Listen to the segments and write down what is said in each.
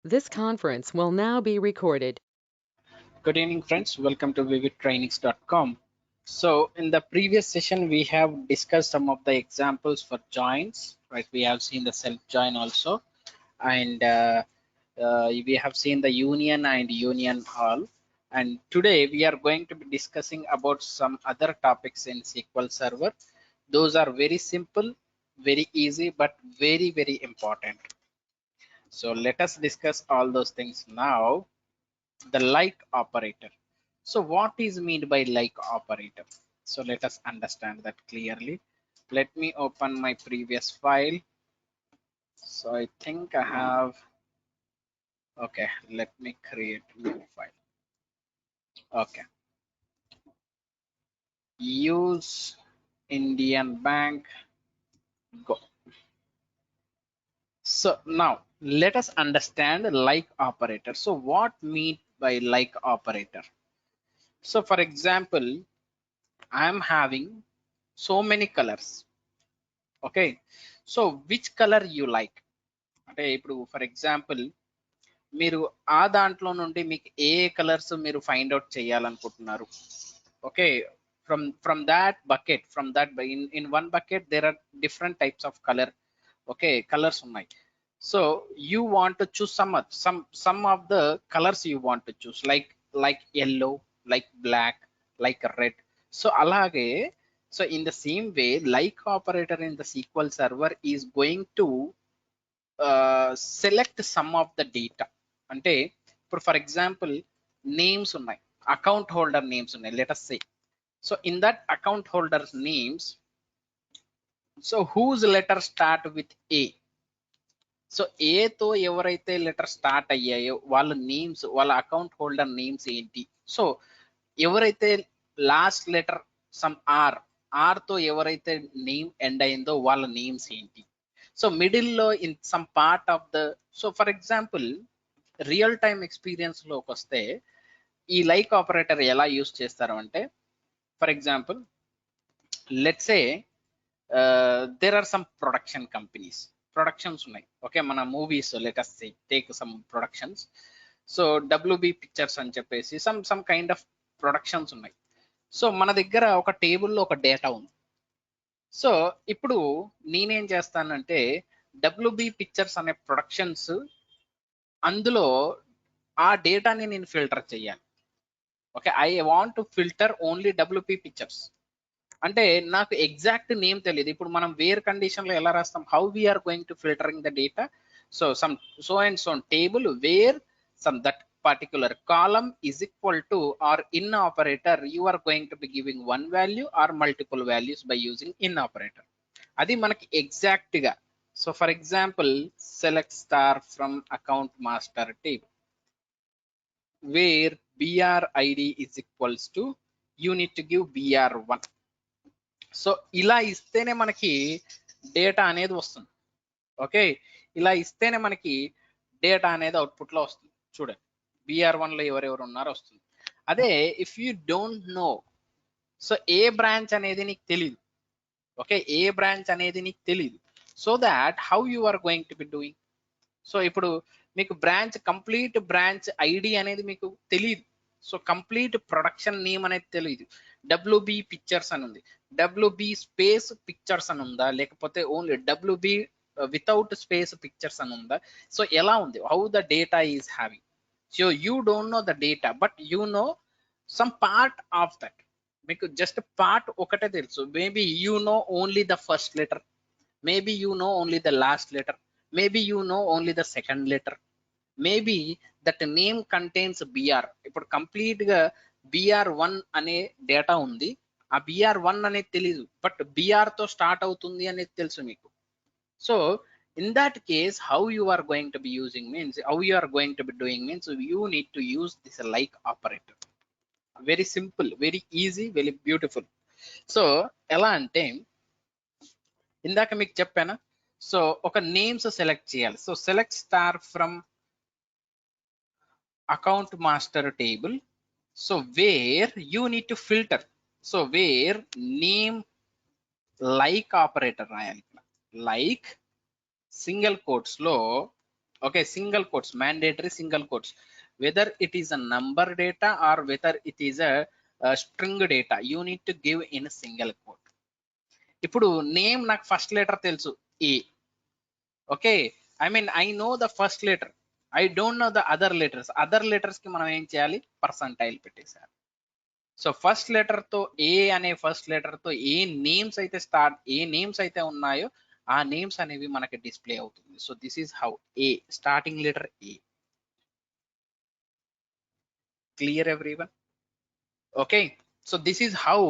This conference will now be recorded. Good evening, friends. Welcome to vividtrainings.com. So, in the previous session, we have discussed some of the examples for joins, right? We have seen the self join also, and we have seen the union and union all. And today, we are going to be discussing about some other topics in SQL Server. Those are very simple, very easy, but very, very important. So, let us discuss all those things now. The like operator. So what is meant by like operator? So let us understand that clearly. Let me open my previous file. So I think I have, okay, let me create new file. Okay, use Indian Bank, go. So now let us understand like operator. So what mean by like operator? So for example, I am having so many colors. Okay, so which color you like? అంటే ఇప్పుడు for example మీరు ఆ దాంట్లో నుండి మీకు ఏ colours మీరు find out చేయాలనుకుంటున్నారు. Okay, from that bucket, from that in one bucket there are different types of colour. Okay, colours ఉన్నాయి. So you want to choose some of the colours you want to choose like yellow, like black, like red. So అలాగే, so in the same way, like operator in the SQL server is going to select some of the data. అంటే ఇప్పుడు for example names ఉన్నాయి, account holder names ఉన్నాయి, let us say. So in that account holder names, so whose letter start with A. So ఏతో ఎవరైతే letter start అయ్యాయో వాళ్ళ names, వాళ్ళ account holder names ఏంటి. సో ఎవరైతే లాస్ట్ లెటర్ సమ్ ఆర్ తో ఎవరైతే నేమ్ ఎండ్ అయిందో వాళ్ళ నేమ్స్ ఏంటి. సో మిడిల్లో in some part of the, so for example real time experience లోకి వస్తే ఈ లైక్ ఆపరేటర్ ఎలా యూస్ చేస్తారు అంటే, for example let's say there are some production companies, productions ఉన్నాయి. ఓకే, మన movies let us say take some productions. So WB pictures అని చెప్పేసి సమ్ కైండ్ ఆఫ్ ప్రొడక్షన్స్ ఉన్నాయి. సో మన దగ్గర ఒక టేబుల్లో ఒక డేటా ఉంది. సో ఇప్పుడు నేనేం చేస్తానంటే డబ్ల్యూబి పిక్చర్స్ అనే ప్రొడక్షన్స్, అందులో ఆ డేటాని నేను ఫిల్టర్ చేయాలి. Okay, I want to filter only WP pictures. అంటే నాకు ఎగ్జాక్ట్ నేమ్ తెలియదు. ఇప్పుడు మనం వేర్ కండిషన్ లో ఎలా రాస్తాం, how we are going to filtering the data. So some so and so table where some that particular column is equal to or in operator, you are going to be giving one value or multiple values by using in operator. అది మనకి exact గా. So for example select star from account master table wear brid is equals to, you need to give br1. So ఇలా ఇస్తేనే మనకి data అనేది వస్తుంది. Okay, ఇలా ఇస్తేనే మనకి డేటా అనేది అవుట్పుట్ లో వస్తుంది. చూడండి, br1 లో ఎవరెవరు ఉన్నారో వస్తుంది. అదే if you don't know, so a branch అనేది నీకు తెలియదు. ఓకే, ఏ బ్రాంచ్ అనేది నీకు తెలియదు. So that how you are going to be doing. So ఇప్పుడు మీకు బ్రాంచ్, కంప్లీట్ బ్రాంచ్ ఐడి అనేది మీకు తెలియదు. సో కంప్లీట్ ప్రొడక్షన్ నేమ్ అనేది తెలియదు. డబ్ల్యూబి పిక్చర్స్ అని ఉంది, డబ్ల్యూబి స్పేస్ పిక్చర్స్ అని ఉందా, లేకపోతే only WB without space pictures అని ఉందా. సో ఎలా ఉంది, how the data is having. So you don't know the data, but you know some part of that. మీకు జస్ట్ పార్ట్ ఒకటే తెలుసు. Maybe you know only the first letter, maybe you know only the last letter, maybe you know only the second letter, maybe that name contains br. ఇప్పుడు complete గా br1 అనే data ఉంది, ఆ br1 అనేది తెలియదు, but br తో start అవుతుంది అనేది తెలుసు మీకు. So in that case, how you are going to be using means, how you are going to be doing means, you need to use this like operator. Very simple, very easy, very beautiful. So ఎలా అంటే ఇందాక మీకు చెప్పాను. So ఒక names select చేయాలి. So select star from account master table. So where you need to filter. So where name like operator రాయాలి. Like single quotes లో Okay, single quotes, mandatory single quotes, whether it is a number data or whether it is a string data, you need to give in a single quote. ఇప్పుడు name నాకు first letter తెలుసు A, okay, I mean I know the first letter, I don't know the other letters కి మనం ఏం చేయాలి, percentile పెట్టేసారు. So first letter తో ఏ అనే ఫస్ట్ లెటర్ తో ఏ నేమ్స్ అయితే ఉన్నాయో ఆ నేమ్స్ అనేవి మనకి డిస్ప్లే అవుతుంది. So this is how A, starting letter A. Clear everyone? Okay, so this is how,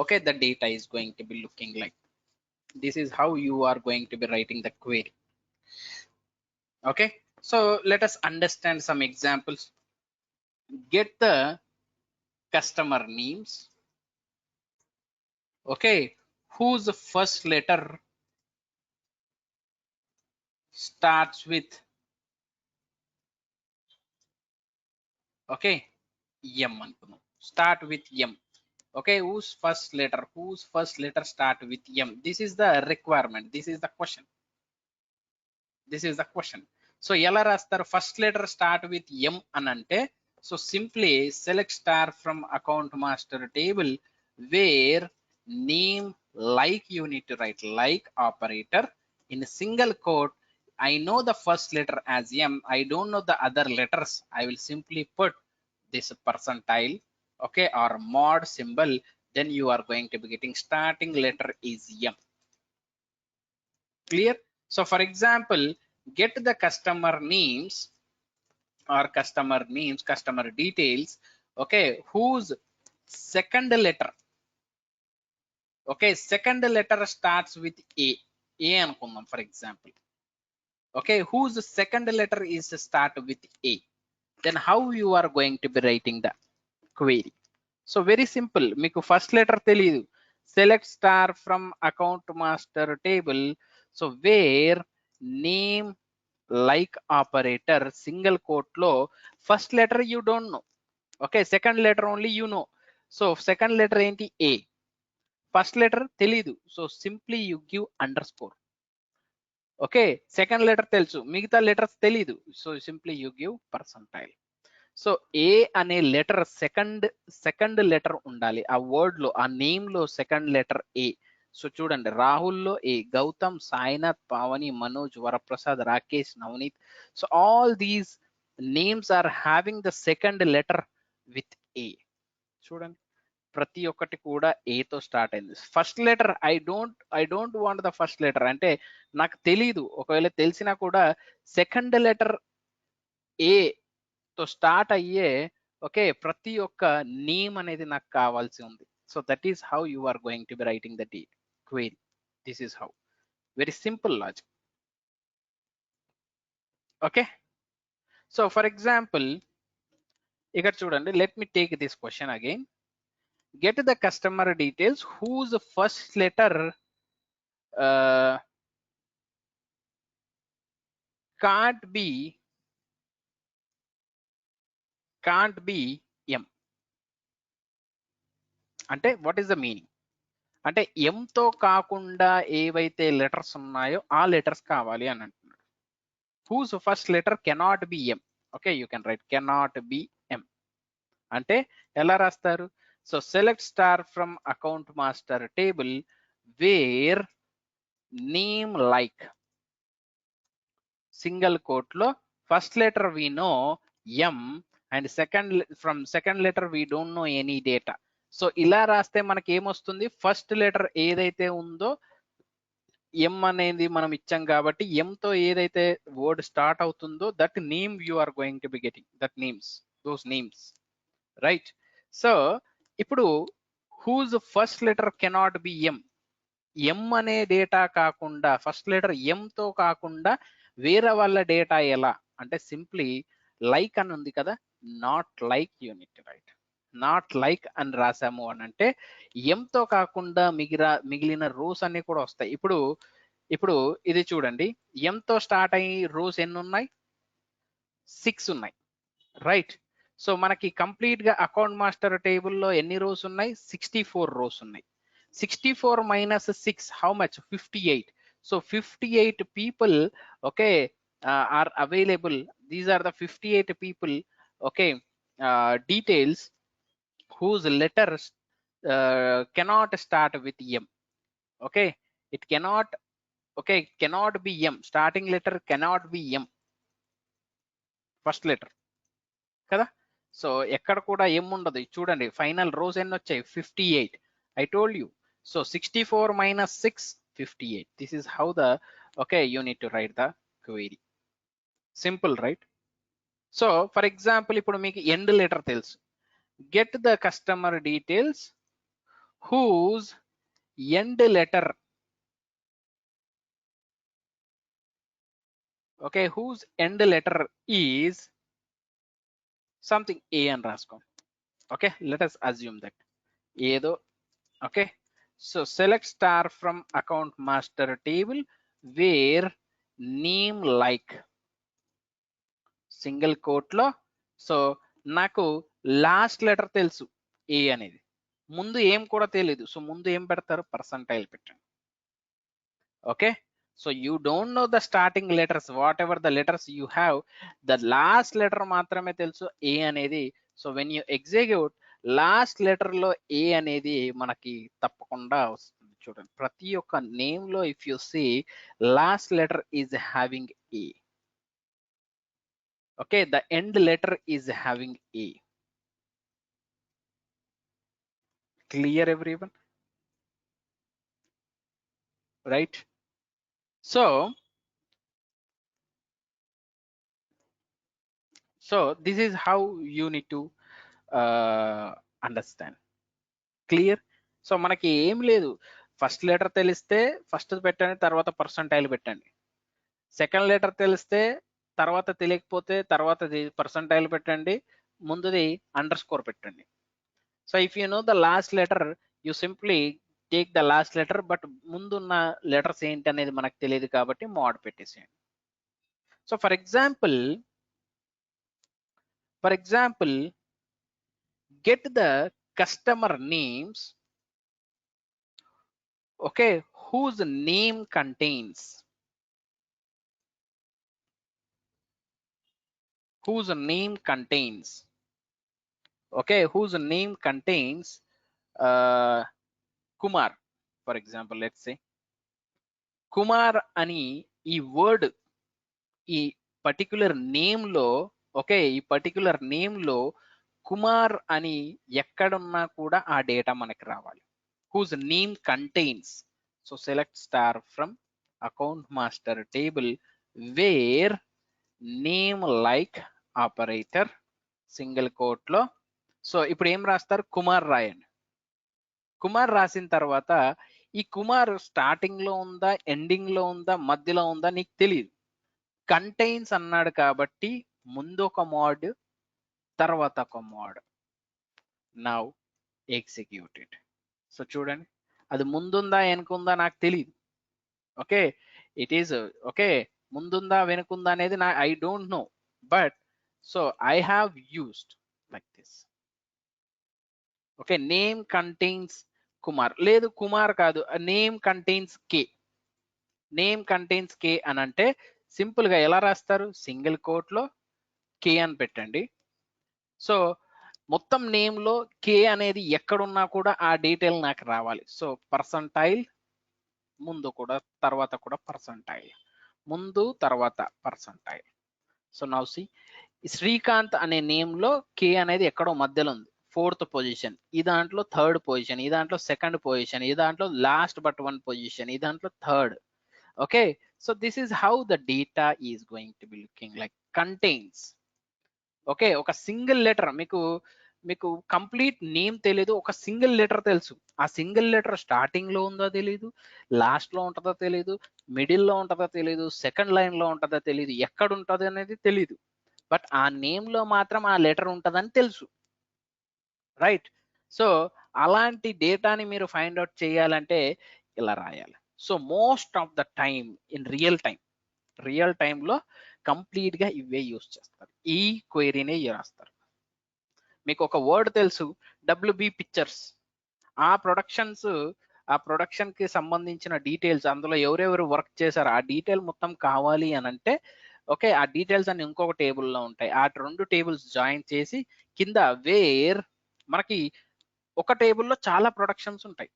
okay, the data is going to be looking like. This is how you are going to be writing the query. Okay, so let us understand some examples. Get the customer names, okay, whose first letter starts with, okay, M అనుకుందాం, start with M. Okay, whose first letter start with M. This is the requirement, this is the question. So ఎలా రాస్తారు, first letter start with ఎం అని అంటే, so simply select star from account master table where name like, you need to write like operator in a single quote. I know the first letter as M, I don't know the other letters, I will simply put this percentile, okay, or mod symbol, then you are going to be getting starting letter is M. Clear? So for example, get the customer names or customer details, okay, whose second letter, okay, second letter starts with a అనుకుందాం for example, okay, whose second letter is start with a. Then how you are going to be writing the query? So very simple, మీకు first letter తెలియదు, select star from account master table, so where name like operator single quote లో first letter you don't know, okay, second letter only you know. So second letter ఏంటి, a, first letter తెలీదు, so simply you give underscore. Okay, second letter తెలుసు, మిగతా letters తెలీదు, so simply you give percentile. So A అనే letter second letter ఉండాలి ఆ word లో, ఆ నేమ్ లో సెకండ్ లెటర్ ఏ. సో చూడండి, రాహుల్లో A, Gautam, Sainath, Pavani, Manoj, Varaprasad, Rakesh, Navneet. So all these names are having the second letter with A. చూడండి, ప్రతి ఒక్కటి కూడా ఏతో స్టార్ట్ అయింది. First letter I don't want the first letter అంటే నాకు తెలీదు, ఒకవేళ తెలిసినా కూడా సెకండ్ లెటర్ ఏ తో స్టార్ట్ అయ్యే, ఓకే, ప్రతి ఒక్క నేమ్ అనేది నాకు కావాల్సి ఉంది. So that is how you are going to be writing the query. This is how, very simple logic. Okay, so for example ఇక్కడ చూడండి, let me take this question again. Get the customer details whose first letter can't be M. అంటే what is the meaning అంటే M తో కాకుండా ఏవైతే letters ఉన్నాయో ఆ letters కావాలి అని అంటున్నాడు. whose first letter cannot be M. Okay, you can write cannot be M అంటే ఎలా రాస్తారు? So select star from account master table where name like single quote లో first letter we know M and second letter we don't know any data. So ఇలా రాస్తే మనకి ఏమొస్తుంది, first letter ఏదైతే ఉందో M అనేది మనం ఇచ్చాం కాబట్టి M తో ఏదైతే వర్డ్ స్టార్ట్ అవుతుందో that name you are going to be getting, that names, those names, right? So ఇప్పుడు whose first letter cannot be M అనే డేటా కాకుండా, ఫస్ట్ లెటర్ M తో కాకుండా వేరే వాళ్ళ డేటా ఎలా అంటే సింప్లీ లైక్ అని ఉంది కదా, not like unit, right? Not like అని రాసాము అని అంటే M తో కాకుండా మిగిలిన రోస్ అన్ని కూడా వస్తాయి. ఇప్పుడు ఇది చూడండి, M తో స్టార్ట్ అయ్యి రోస్ ఎన్ని ఉన్నాయి, 6 ఉన్నాయి, రైట్? సో మనకి కంప్లీట్ గా అకౌంట్ మాస్టర్ టేబుల్లో ఎన్ని రోస్ ఉన్నాయి, 64 రోస్ ఉన్నాయి. 64 - 6 how much, 58. So 58 people, okay, are available. These are the 58 people, okay, details whose letters cannot start with M. Okay, it cannot, okay, cannot be M. Starting letter cannot be M, first letter కదా. So ఎక్కడ కూడా M ఉండదు. చూడండి final rose ఎన్ని వచ్చాయి, 58. I told you. So 64 minus 6, 58. This is how the, okay, you need to write the query. Simple, right? So for example, ఇప్పుడు మీకు end letter తెలుసు. Get the customer details whose end letter, okay, whose end letter is something A అని రాసుకో. Okay, let us assume that ఏదో, okay. So select star from account master table where name like single quote లో. So నాకు last letter తెలుసు A అనేది, ముందు ఏం కూడా తెలియదు. సో ముందు ఏం పెడతారు, పర్సంటైల్ పెట్టండి. Okay, so you don't know the starting letters, what ever the letters you have, the last letter మాత్రమే తెలుసు ఏ అనేది. So when you execute, last letter లో ఏ అనేది మనకి తప్పకుండా వస్తుంది. చూడండి ప్రతి ఒక్క నేమ్ లో if you see last letter is having A. Okay, the end letter is having A. Clear everyone? Right? So this is how you need to understand. Clear? So మనకి ఏం లేదు, ఫస్ట్ లెటర్ తెలిస్తే first పెట్టండి, తర్వాత percentile పెట్టండి. Second letter తెలిస్తే తర్వాత తెలియకపోతే తర్వాత పర్సంటైల్ పెట్టండి, ముందుది అండర్ స్కోర్ పెట్టండి. So if you know the last letter, you simply take the last letter, but ముందున్న లెటర్స్ ఏంటి అనేది మనకు తెలియదు కాబట్టి మోడ్ పెట్టేసేయండి. So for example get the customer names, okay, whose name contains okay, whose name contains Kumar. For example, let's say Kumar అని ఈ word ఈ పర్టిక్యులర్ నేమ్ లో, ఓకే, ఈ పర్టిక్యులర్ నేమ్ లో కుమార్ అని ఎక్కడున్నా కూడా ఆ డేటా మనకి రావాలి. whose name contains. So select star from account master table where name like operator single quote లో. సో ఇప్పుడు ఏం రాస్తారు, కుమార్ రాయండి. కుమార్ రాసిన తర్వాత ఈ కుమార్ స్టార్టింగ్ లో ఉందా, ఎండింగ్ లో ఉందా, మధ్యలో ఉందా నీకు తెలియదు. కంటైన్స్ అన్నాడు కాబట్టి ముందు ఒక మోడ్, తర్వాత ఒక mode. Now execute it. So చూడండి అది ముందుందా వెనుకుందా నాకు తెలియదు. ఓకే, ఇట్ ఈస్ ఓకే, ముందుందా వెనుకుందా అనేది నా I don't no, but so I have used like this. Okay, name contains Kumar, లేదు కుమార్ కాదు, నేమ్ కంటైన్స్ కే. నేమ్ కంటైన్స్ కే అని అంటే సింపుల్ గా ఎలా రాస్తారు, సింగిల్ కోట్ లో కే అని పెట్టండి. సో మొత్తం నేమ్ లో కే అనేది ఎక్కడున్నా కూడా ఆ డీటెయిల్ నాకు రావాలి. సో పర్సంటైల్ ముందు కూడా తర్వాత కూడా పర్సంటైల్, ముందు తర్వాత percentile. So now see Srikanth అనే నేమ్ లో కే అనేది ఎక్కడో మధ్యలో ఉంది, 4th పొజిషన్, ఈ దాంట్లో 3rd పొజిషన్, ఈ దాంట్లో 2nd పొజిషన్, ఈ దాంట్లో లాస్ట్ బట్ 1 పొజిషన్, ఈ దాంట్లో 3rd. Okay, so this is how the data is going to be looking like contains. Okay, ఒక సింగిల్ లెటర్ మీకు కంప్లీట్ నేమ్ తెలియదు, ఒక సింగిల్ లెటర్ తెలుసు. ఆ సింగిల్ లెటర్ స్టార్టింగ్ లో ఉందో తెలియదు, లాస్ట్ లో ఉంటుందో తెలియదు, మిడిల్ లో ఉంటుందో తెలియదు, సెకండ్ లైన్ లో ఉంటుందో తెలియదు, ఎక్కడ ఉంటుంది అనేది తెలియదు, బట్ ఆ నేమ్ లో మాత్రం ఆ లెటర్ ఉంటుందని తెలుసు. రైట్? సో అలాంటి డేటాని మీరు ఫైండ్ అవుట్ చేయాలంటే ఇలా రాయాలి. So most of the time in real టైంలో కంప్లీట్ గా ఇవే యూస్ చేస్తారు, ఈ క్వైరీనే రాస్తారు. మీకు ఒక వర్డ్ తెలుసు, WB పిక్చర్స్, ఆ ప్రొడక్షన్ కి సంబంధించిన డీటెయిల్స్, అందులో ఎవరెవరు వర్క్ చేశారు ఆ డీటెయిల్ మొత్తం కావాలి అని అంటే ఓకే, ఆ డీటెయిల్స్ అన్ని ఇంకొక టేబుల్లో ఉంటాయి. ఆ 2 టేబుల్స్ జాయిన్ చేసి కింద వేర్ మనకి ఒక టేబుల్లో చాలా ప్రొడక్షన్స్ ఉంటాయి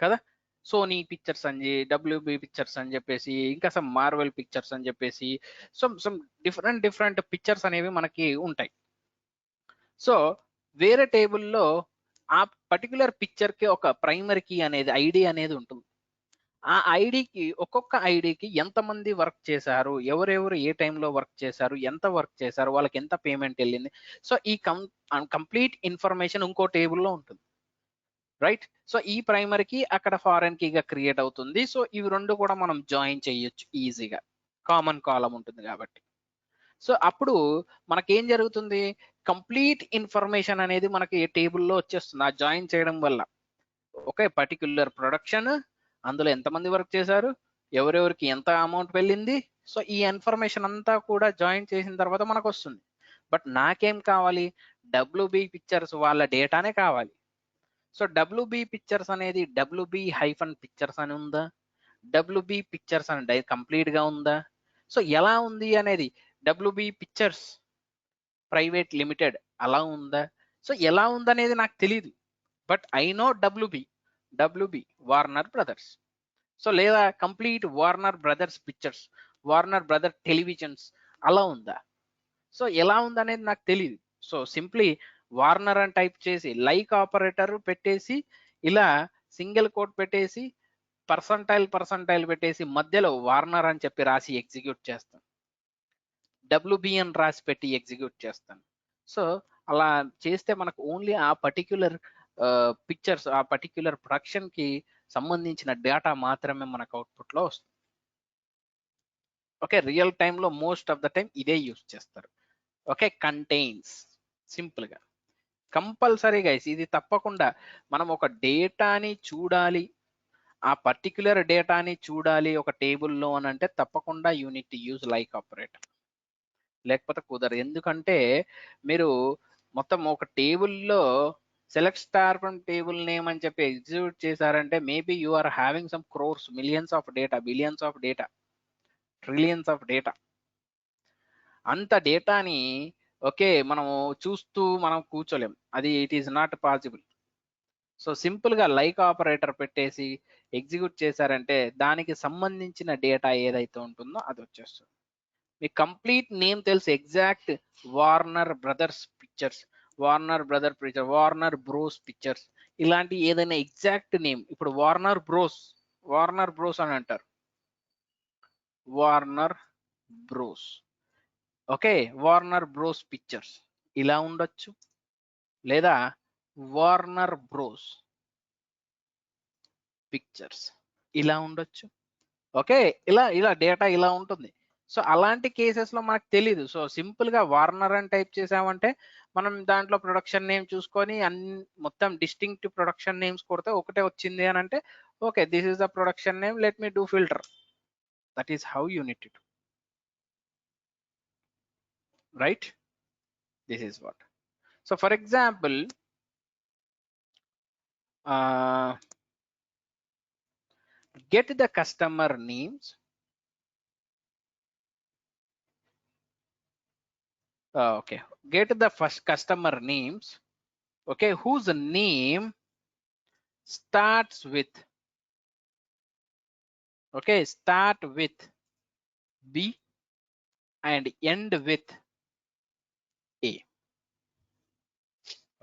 కదా. సోనీ పిక్చర్స్ అని డబ్ల్యూబి పిక్చర్స్ అని చెప్పేసి, ఇంకా సమ్ మార్వెల్ పిక్చర్స్ అని చెప్పేసి, సమ్ డిఫరెంట్ పిక్చర్స్ అనేవి మనకి ఉంటాయి. సో వేరే టేబుల్లో ఆ పర్టికులర్ పిక్చర్కి ఒక ప్రైమరీ కీ అనేది ఐడి అనేది ఉంటుంది. ఆ ఐడికి ఒక్కొక్క ఐడికి ఎంతమంది వర్క్ చేశారు, ఎవరెవరు ఏ టైంలో వర్క్ చేశారు, ఎంత వర్క్ చేశారు, వాళ్ళకి ఎంత పేమెంట్ వెళ్ళింది. సో ఈ కంప్లీట్ ఇన్ఫర్మేషన్ ఇంకో టేబుల్లో ఉంటుంది, రైట్. సో ఈ ప్రైమరీకి అక్కడ ఫారెన్ కీగా క్రియేట్ అవుతుంది. సో ఇవి రెండు కూడా మనం జాయిన్ చేయొచ్చు ఈజీగా, కామన్ కాలం ఉంటుంది కాబట్టి. సో అప్పుడు మనకేం జరుగుతుంది, కంప్లీట్ ఇన్ఫర్మేషన్ అనేది మనకి టేబుల్లో వచ్చేస్తుంది ఆ జాయిన్ చేయడం వల్ల. ఓకే, పర్టిక్యులర్ ప్రొడక్షన్, అందులో ఎంతమంది వర్క్ చేశారు, ఎవరెవరికి ఎంత అమౌంట్ వెళ్ళింది. సో ఈ ఇన్ఫర్మేషన్ అంతా కూడా జాయిన్ చేసిన తర్వాత మనకు వస్తుంది. బట్ నాకేం కావాలి, డబ్ల్యూబి పిక్చర్స్ వాళ్ళ డేటానే కావాలి. సో డబ్ల్యూబి పిక్చర్స్ అనేది WB-పిక్చర్స్ అని ఉందా, డబ్ల్యూబి పిక్చర్స్ అని కంప్లీట్ గా ఉందా. సో ఎలా ఉంది అనేది డబ్ల్యూబి పిక్చర్స్ ప్రైవేట్ లిమిటెడ్ అలా ఉందా. సో ఎలా ఉందనేది నాకు తెలియదు, but I know W B Warner Brothers. So లేదా complete Warner Brothers pictures, Warner Brother Televisions అలా ఉందా. సో ఎలా ఉందనేది నాకు తెలియదు. సో సింప్లీ వార్నర్ అని టైప్ చేసి లైక్ ఆపరేటర్ పెట్టేసి ఇలా సింగిల్ కోట్ పెట్టేసి పర్సంటైల్ పెట్టేసి మధ్యలో వార్నర్ అని చెప్పి రాసి ఎగ్జిక్యూట్ చేస్తాను, WB అని రాసి పెట్టి ఎగ్జిక్యూట్ చేస్తాను. సో అలా చేస్తే మనకు ఓన్లీ ఆ పర్టిక్యులర్ పిక్చర్స్, ఆ పర్టిక్యులర్ ప్రొడక్షన్ కి సంబంధించిన డేటా మాత్రమే మనకు అవుట్పుట్ లో వస్తుంది. ఓకే, రియల్ టైంలో మోస్ట్ ఆఫ్ ద టైం ఇదే యూస్ చేస్తారు. ఓకే, కంటైన్స్ సింపుల్ గా కంపల్సరీ గైస్, ఇది తప్పకుండా మనం ఒక డేటాని చూడాలి, ఆ పర్టిక్యులర్ డేటాని చూడాలి ఒక టేబుల్లో అని అంటే తప్పకుండా యూనిట్ యూజ్ లైక్ ఆపరేటర్, లేకపోతే కుదరదు. ఎందుకంటే మీరు మొత్తం ఒక టేబుల్లో select star from table name అని చెప్పి ఎగ్జిక్యూట్ చేశారంటే maybe you are having some crores, millions of data, billions of data, trillions of data. అంత డేటాని ఓకే మనము చూస్తూ మనం కూర్చోలేం, అది it is not possible. So simple గా లైక్ ఆపరేటర్ పెట్టేసి ఎగ్జిక్యూట్ చేశారంటే దానికి సంబంధించిన డేటా ఏదైతే ఉంటుందో అది వచ్చేస్తుంది. మీకు కంప్లీట్ నేమ్ తెలుసు, exact Warner Brothers pictures, Warner Brother picture, Warner Bros pictures, ఇలాంటి ఏదైనా ఎగ్జాక్ట్ నేమ్. ఇప్పుడు వార్నర్ బ్రోస్ అని అంటారు, Warner bros. Okay, Warner Bros pictures ఇలా ఉండొచ్చు, లేదా వార్నర్ బ్రోస్ పిక్చర్స్ ఇలా ఉండొచ్చు. ఓకే, ఇలా డేటా ఇలా ఉంటుంది. సో అలాంటి కేసెస్ లో మనకు తెలీదు. సో సింపుల్ గా వార్నర్ అని టైప్ చేసామంటే మనం దాంట్లో ప్రొడక్షన్ నేమ్ చూసుకొని మొత్తం డిస్టింక్ట్ ప్రొడక్షన్ నేమ్స్ కొడితే ఒకటే వచ్చింది అని అంటే okay, this is the production name, let me do filter. That is how you need to, right. This is what. So for example get the customer names. Okay, get the first customer names, okay, whose name starts with, okay, start with B and end with A.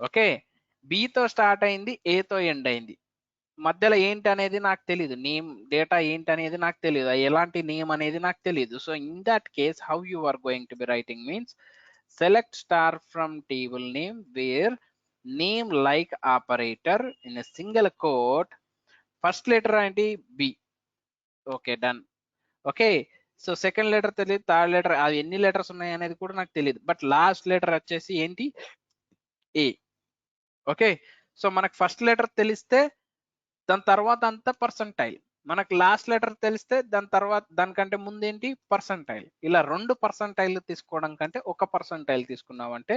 Okay, బితో start అయింది, ఏతో end అయింది, మధ్యలో ఏంటి అనేది నాకు తెలియదు, name data ఏంటి అనేది నాకు తెలియదు, ఎలాంటి నేమ్ అనేది నాకు తెలియదు. So in that case how you are going to be writing means select star from table name where name like operator in a single quote, first letter ఏంటి B. Okay done. Okay, so second letter తెలియదు, third letter, అవి ఎన్ని letters ఉన్నాయి అనేది కూడా నాకు తెలియదు, but last letter వచ్చేసి ఏంటి ఏ. ఓకే, సో మనకు ఫస్ట్ లెటర్ తెలిస్తే దాని తర్వాత అంతా పర్సంటైల్, మనకు లాస్ట్ లెటర్ తెలిస్తే దాని తర్వాత దానికంటే ముందు ఏంటి పర్సంటైల్. ఇలా 2 పర్సంటైల్ తీసుకోవడం కంటే ఒక పర్సంటైల్ తీసుకున్నామంటే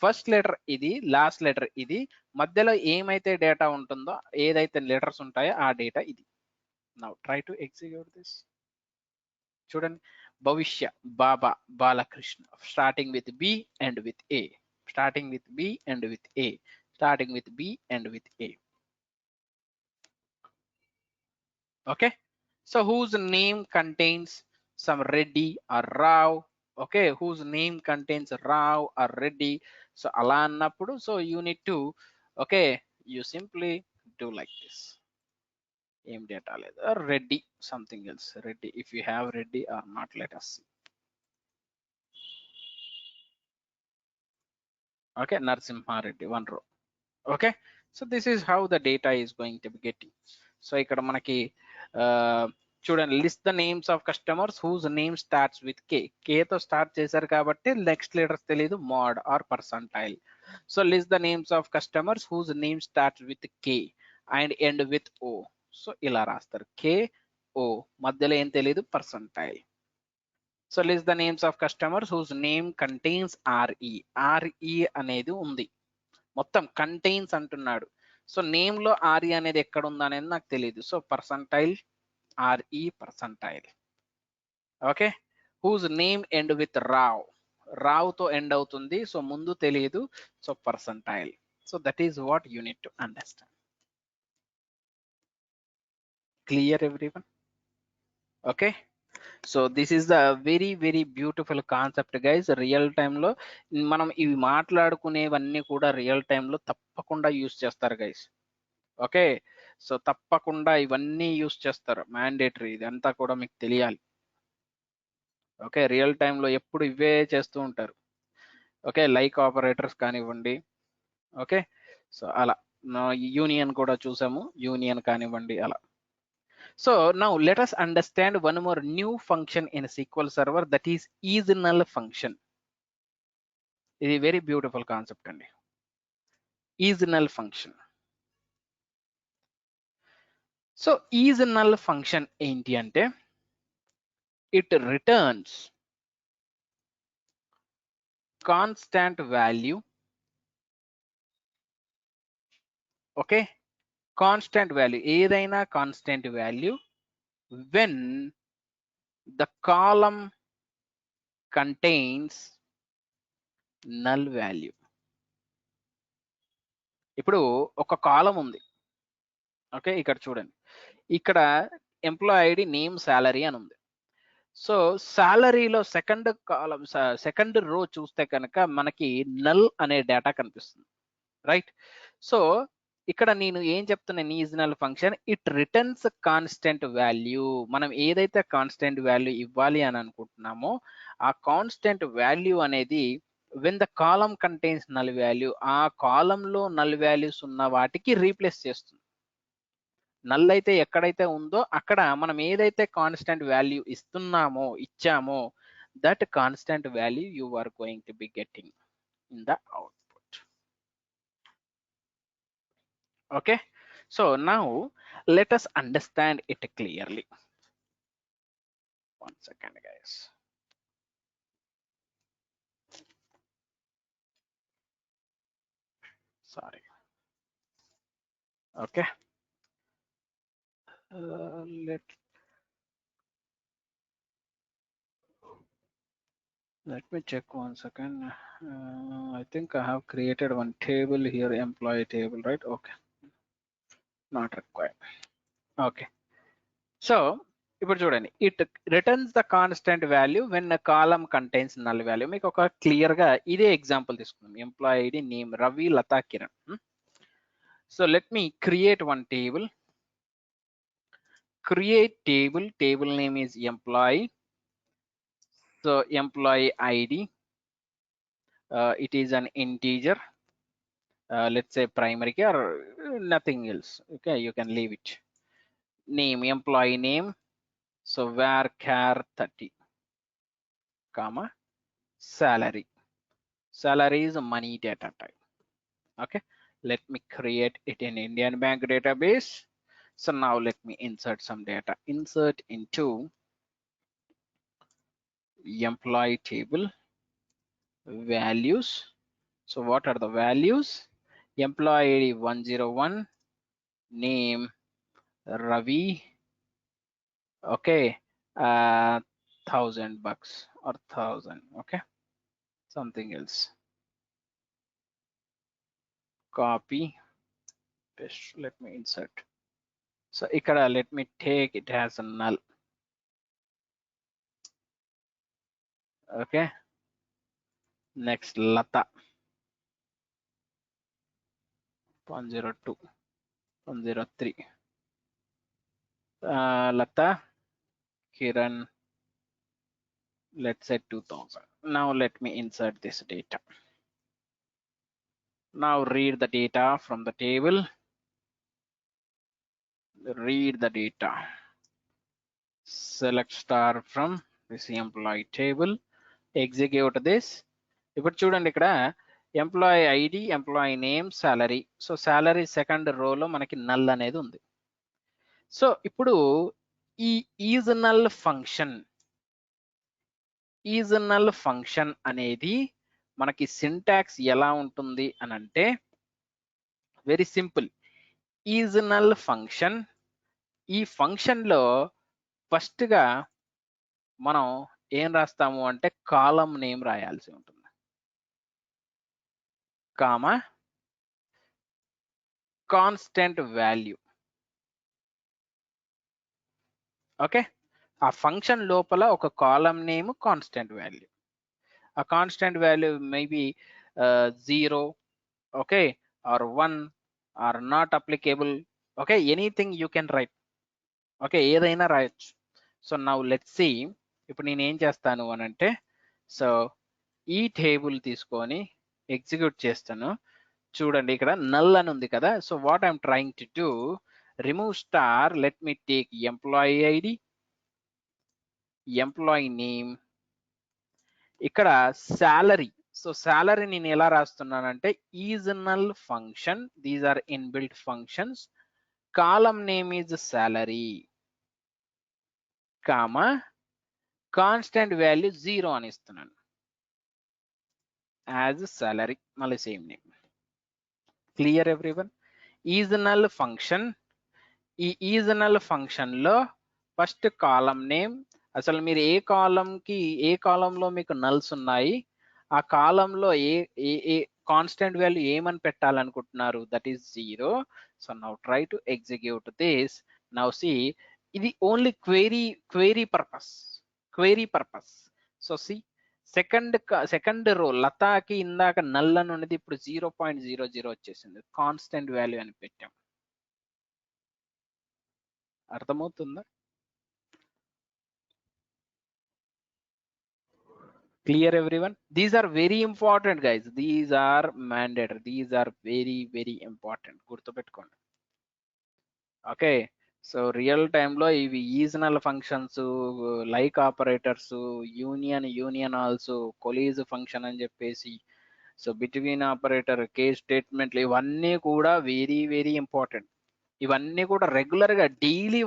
ఫస్ట్ లెటర్ ఇది, లాస్ట్ లెటర్ ఇది, మధ్యలో ఏమైతే డేటా ఉంటుందో, ఏదైతే లెటర్స్ ఉంటాయో ఆ డేటా ఇది. Now try to execute this. చూడండి, Bhavishya, Baba, Balakrishna, starting with B and with A, starting with B and with A, starting with B and with A. Okay, so whose name contains some Reddy or Rao? Okay, whose name contains Rao or Reddy? So ala annappudu, so you need to, okay, you simply do like this. Aim data or Reddy, something else. Reddy, if you have Reddy or not, let us see. Okay, Narasimha Reddy, one row. Okay, so this is how the data is going to be getting. So ikkada manaki చూడండి, list the names of customers whose name starts with K. తో start చేశారు కాబట్టి next letters తెలియదు, mod or percentile. So list the names of customers whose name starts with K and end with O. So ఇలా రాస్తారు, K O, మధ్యలో ఏం తెలియదు, percentile. So list the names of customers whose name contains R E. R E అనేది ఉంది, మొత్తం contains అంటున్నాడు. So name లో ఆర్ఈ అనేది ఎక్కడ ఉందా అనేది నాకు తెలియదు. So percentile R E percentile. Okay, whose name end with Rao. Rao తో ఎండ్ అవుతుంది, సో ముందు తెలియదు, so percentile. So that is what you need to understand. Clear everyone? Okay, so this is the very very beautiful concept guys. Real టైంలో మనం ఇవి మాట్లాడుకునేవన్నీ కూడా real టైంలో తప్పకుండా యూస్ చేస్తారు గైస్. ఓకే, సో తప్పకుండా ఇవన్నీ యూస్ చేస్తారు, మ్యాండేటరీ, ఇదంతా కూడా మీకు తెలియాలి. ఓకే, రియల్ టైంలో ఎప్పుడు ఇవే చేస్తూ ఉంటారు. ఓకే, లైక్ ఆపరేటర్స్ కానివ్వండి. ఓకే, సో అలా యూనియన్ కూడా చూసాము, యూనియన్ కానివ్వండి అలా. So now let us understand one more new function in SQL server, that is null function. ఇది వెరీ బ్యూటిఫుల్ కాన్సెప్ట్ అండి, is null function. So is null function ఏంటి అంటే, it returns constant value. Okay, constant value, ఏదైనా constant value when the column contains null value. ఇప్పుడు ఒక కాలం ఉంది. Okay, ఇక్కడ చూడండి, ఇక్కడ ఎంప్లాయ్ ఐడి నేమ్ సాలరీ అని ఉంది. సో సాలరీలో సెకండ్ కాలం, సెకండ్ రో చూస్తే కనుక మనకి నల్ అనే డేటా కనిపిస్తుంది, రైట్? సో ఇక్కడ నేను ఏం చెప్తున్నాను, is null function it returns constant value. మనం ఏదైతే కాన్స్టెంట్ వాల్యూ ఇవ్వాలి అని అనుకుంటున్నామో ఆ కాన్స్టెంట్ వాల్యూ అనేది when the column contains null value, ఆ కాలంలో నల్ వాల్యూస్ ఉన్న వాటికి రీప్లేస్ చేస్తుంది. నల్ అయితే ఎక్కడైతే ఉందో అక్కడ మనం ఏదైతే కాన్స్టెంట్ వాల్యూ ఇచ్చామో that constant value you are going to be getting in the output. Okay, so now let us understand it clearly. One second guys. Sorry. Okay, let me check one second. I think I have created one table here, employee table, right? Okay, not required. Okay, so ఇప్పుడు చూడండి, it returns the constant value when column contains null value. మీకు ఒక clear గా ఇదే example తీసుకుందాం, employee ID name Ravi, Lata, Kiran. So let me create one table. Create table name is employee. So employee ID, it is an integer, let's say primary key or nothing else. Okay, you can leave it. Name, employee name, so varchar 30 comma salary. Salary is a money data type. Okay, let me create it in Indian Bank database. So now let me insert some data. Insert into employee table values. So what are the values? Employee ID 101, name Ravi, okay, $1,000 or 1,000. Okay, something else. Copy, paste. Let me insert. So ikkada let me take it as a null. Okay, next Lata 102 103. Lata, Kiran, let's say 2000. Now let me insert this data. Now read the data from the table. Read the data. Select star from this employee table. Execute this. ఇప్పుడు చూడండి ఇక్కడ employee ID, employee name, salary. So salary second రోలో మనకి null అనేది ఉంది. So ఇప్పుడు ఈ is null function అనేది మనకి సింటాక్స్ ఎలా ఉంటుంది అని అంటే very simple. Is null function, ఈ ఫంక్షన్ లో ఫస్ట్ గా మనం ఏం రాస్తాము అంటే కాలం నేమ్ రాయాల్సి ఉంటుంది, కామా కాన్స్టెంట్ వాల్యూ. ఓకే, ఆ ఫంక్షన్ లోపల ఒక కాలం నేమ్, కాన్స్టెంట్ వాల్యూ. ఆ constant value maybe 0, okay, or 1 or not applicable. Okay, anything you can write. Okay, ఏదైనా రాయొచ్చు. So now let's see. ఇప్పుడు నేను ఏం చేస్తాను అని అంటే, సో ఈ టేబుల్ తీసుకొని ఎగ్జిక్యూట్ చేస్తాను. చూడండి ఇక్కడ నల్ అని ఉంది కదా. So what I'm trying to do, remove star, let me take employee ID, employee name, ఇక్కడ సాలరీ. సో సాలరీ నేను ఎలా రాస్తున్నానంటే is null function, these are inbuilt functions, column name is salary, comma constant value 0 అని ఇస్తున్నాను as salary, మళ్ళీ same name. Clear everyone? Is null function, ఈ is null function లో first column name, అసలు మీరు ఏ కాలంలో మీకు నల్స్ ఉన్నాయి, ఆ కాలంలో ఏ కాన్స్టెంట్ వాల్యూ ఏమని పెట్టాలనుకుంటున్నారు, that is 0. So now try to execute this. Now see, ఇది only query purpose. So see, second row లతాకి ఇందాక నల్ అని ఉన్నది, ఇప్పుడు 0.00 వచ్చేసింది, కాన్స్టెంట్ వాల్యూ అని పెట్టాం. అర్థమవుతుందా? Clear everyone? These are very important guys, these are mandatory, these are very important. గుర్తుపెట్టుకోండి. ఓకే, సో రియల్ టైంలో ఇవి is null functions, like operators, union also, coalesce function అని చెప్పేసి, సో బిట్వీన్ ఆపరేటర్, కేస్ స్టేట్మెంట్లు, ఇవన్నీ కూడా వెరీ ఇంపార్టెంట్. ఇవన్నీ కూడా రెగ్యులర్ గా డైలీ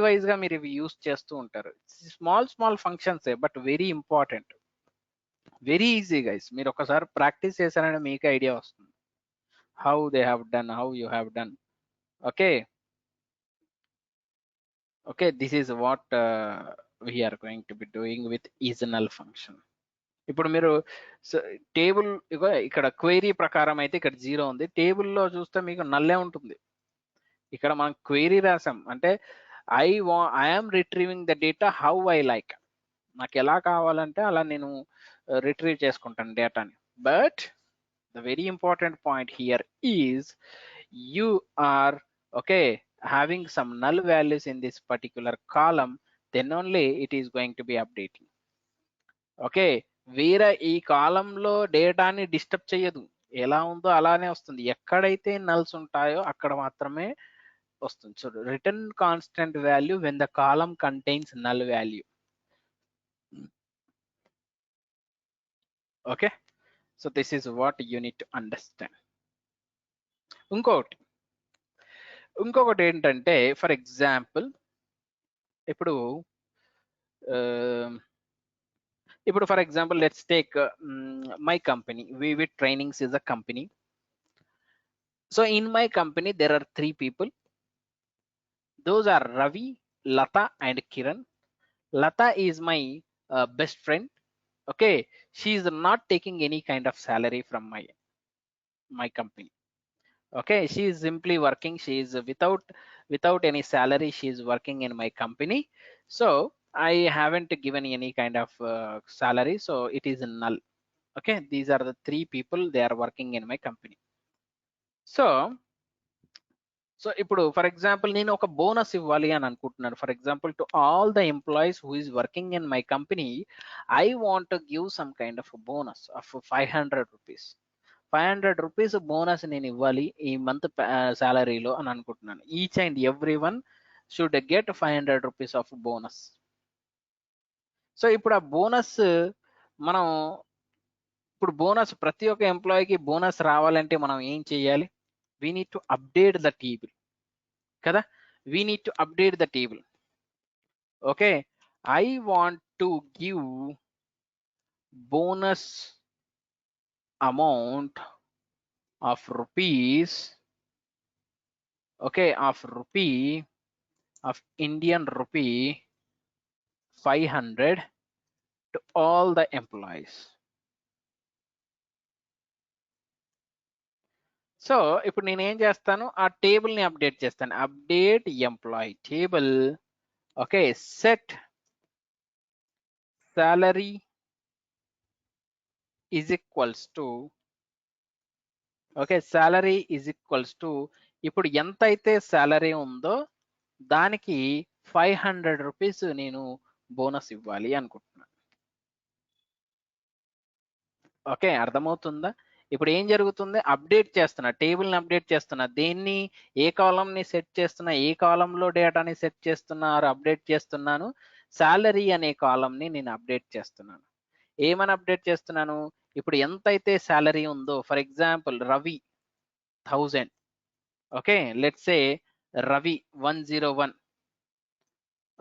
వైజ్ గా మీరు ఇవి యూస్ చేస్తూ ఉంటారు. Small functions, but very important, very easy guys. మీరు ఒకసారి ప్రాక్టీస్ చేశారంటే మీకు ఐడియా వస్తుంది how they have done, how you have done. Okay, this is what we are going to be doing with is null function. ఇప్పుడు మీరు table ఇక్కడ query ప్రకారం అయితే ఇక్కడ 0 ఉంది, టేబుల్లో చూస్తే మీకు నల్లే ఉంటుంది. ఇక్కడ మనం క్వెరీ రాసాం అంటే I'm retrieving the data how I like, నాకు ఎలా కావాలంటే అలా నేను రిట్రీవ్ చేసుకుంటాను డేటాని. But the very important point here is you are having some null values in this particular column, then only it is going to be updating. Okay, వేరే ఈ కాలంలో డేటాని డిస్టర్బ్ చేయదు, ఎలా ఉందో అలానే వస్తుంది. ఎక్కడైతే నల్స్ ఉంటాయో అక్కడ మాత్రమే వస్తుంది. So return constant value when the column contains null value. Okay, so this is what you need to understand. ఇంకొకటి ఏంటంటే, ఫర్ ఎగ్జాంపుల్ ఇప్పుడు for example let's take my company, vivid trainings is a company. So in my company there are 3 people. Those are Ravi, Lata and Kiran. Lata is my best friend. Okay, she is not taking any kind of salary from my company. Okay, she is simply working, she is without any salary, she is working in my company. So I haven't given any kind of salary, so it is null. Okay, these are the three people, they are working in my company. So ఇప్పుడు for example నేను ఒక bonus ఇవ్వాలి అని అనుకుంటున్నాను. For example to all the employees who is working in my company, I want to give some kind of bonus of 500 rupees. 500 rupees bonus నేను ఇవ్వాలి ఈ month సాలరీలో అని అనుకుంటున్నాను. Each and every one should get 500 rupees of bonus. So ఇప్పుడు ఆ bonus మనం ఇప్పుడు bonus ప్రతి ఒక్క ఎంప్లాయీకి బోనస్ రావాలంటే మనం ఏం చేయాలి? we need to update the table kada, we need to update the table. Okay, I want to give bonus amount of rupees, okay, of rupee, of Indian rupee 500 to all the employees. So ఇప్పుడు నేను ఏం చేస్తాను, ఆ table ని update చేస్తాను. Update employee table. Okay, set salary is equals to, okay, salary is equals to, ఇప్పుడు ఎంత అయితే salary ఉందో దానికి 500 రూపీస్ నేను బోనస్ ఇవ్వాలి అనుకుంటున్నాను. ఓకే, అర్థమవుతుందా? ఇప్పుడు ఏం జరుగుతుంది, అప్డేట్ చేస్తున్నా, టేబుల్ ని అప్డేట్ చేస్తున్నా. దేన్ని, ఏ కాలం ని సెట్ చేస్తున్నా, ఏ కాలంలో డేటాని సెట్ చేస్తున్నా అప్డేట్ చేస్తున్నాను, సాలరీ అనే కాలం ని నేను అప్డేట్ చేస్తున్నాను. ఏమని అప్డేట్ చేస్తున్నాను, ఇప్పుడు ఎంతైతే సాలరీ ఉందో, for example Ravi 1000. Okay, let's say Ravi 101.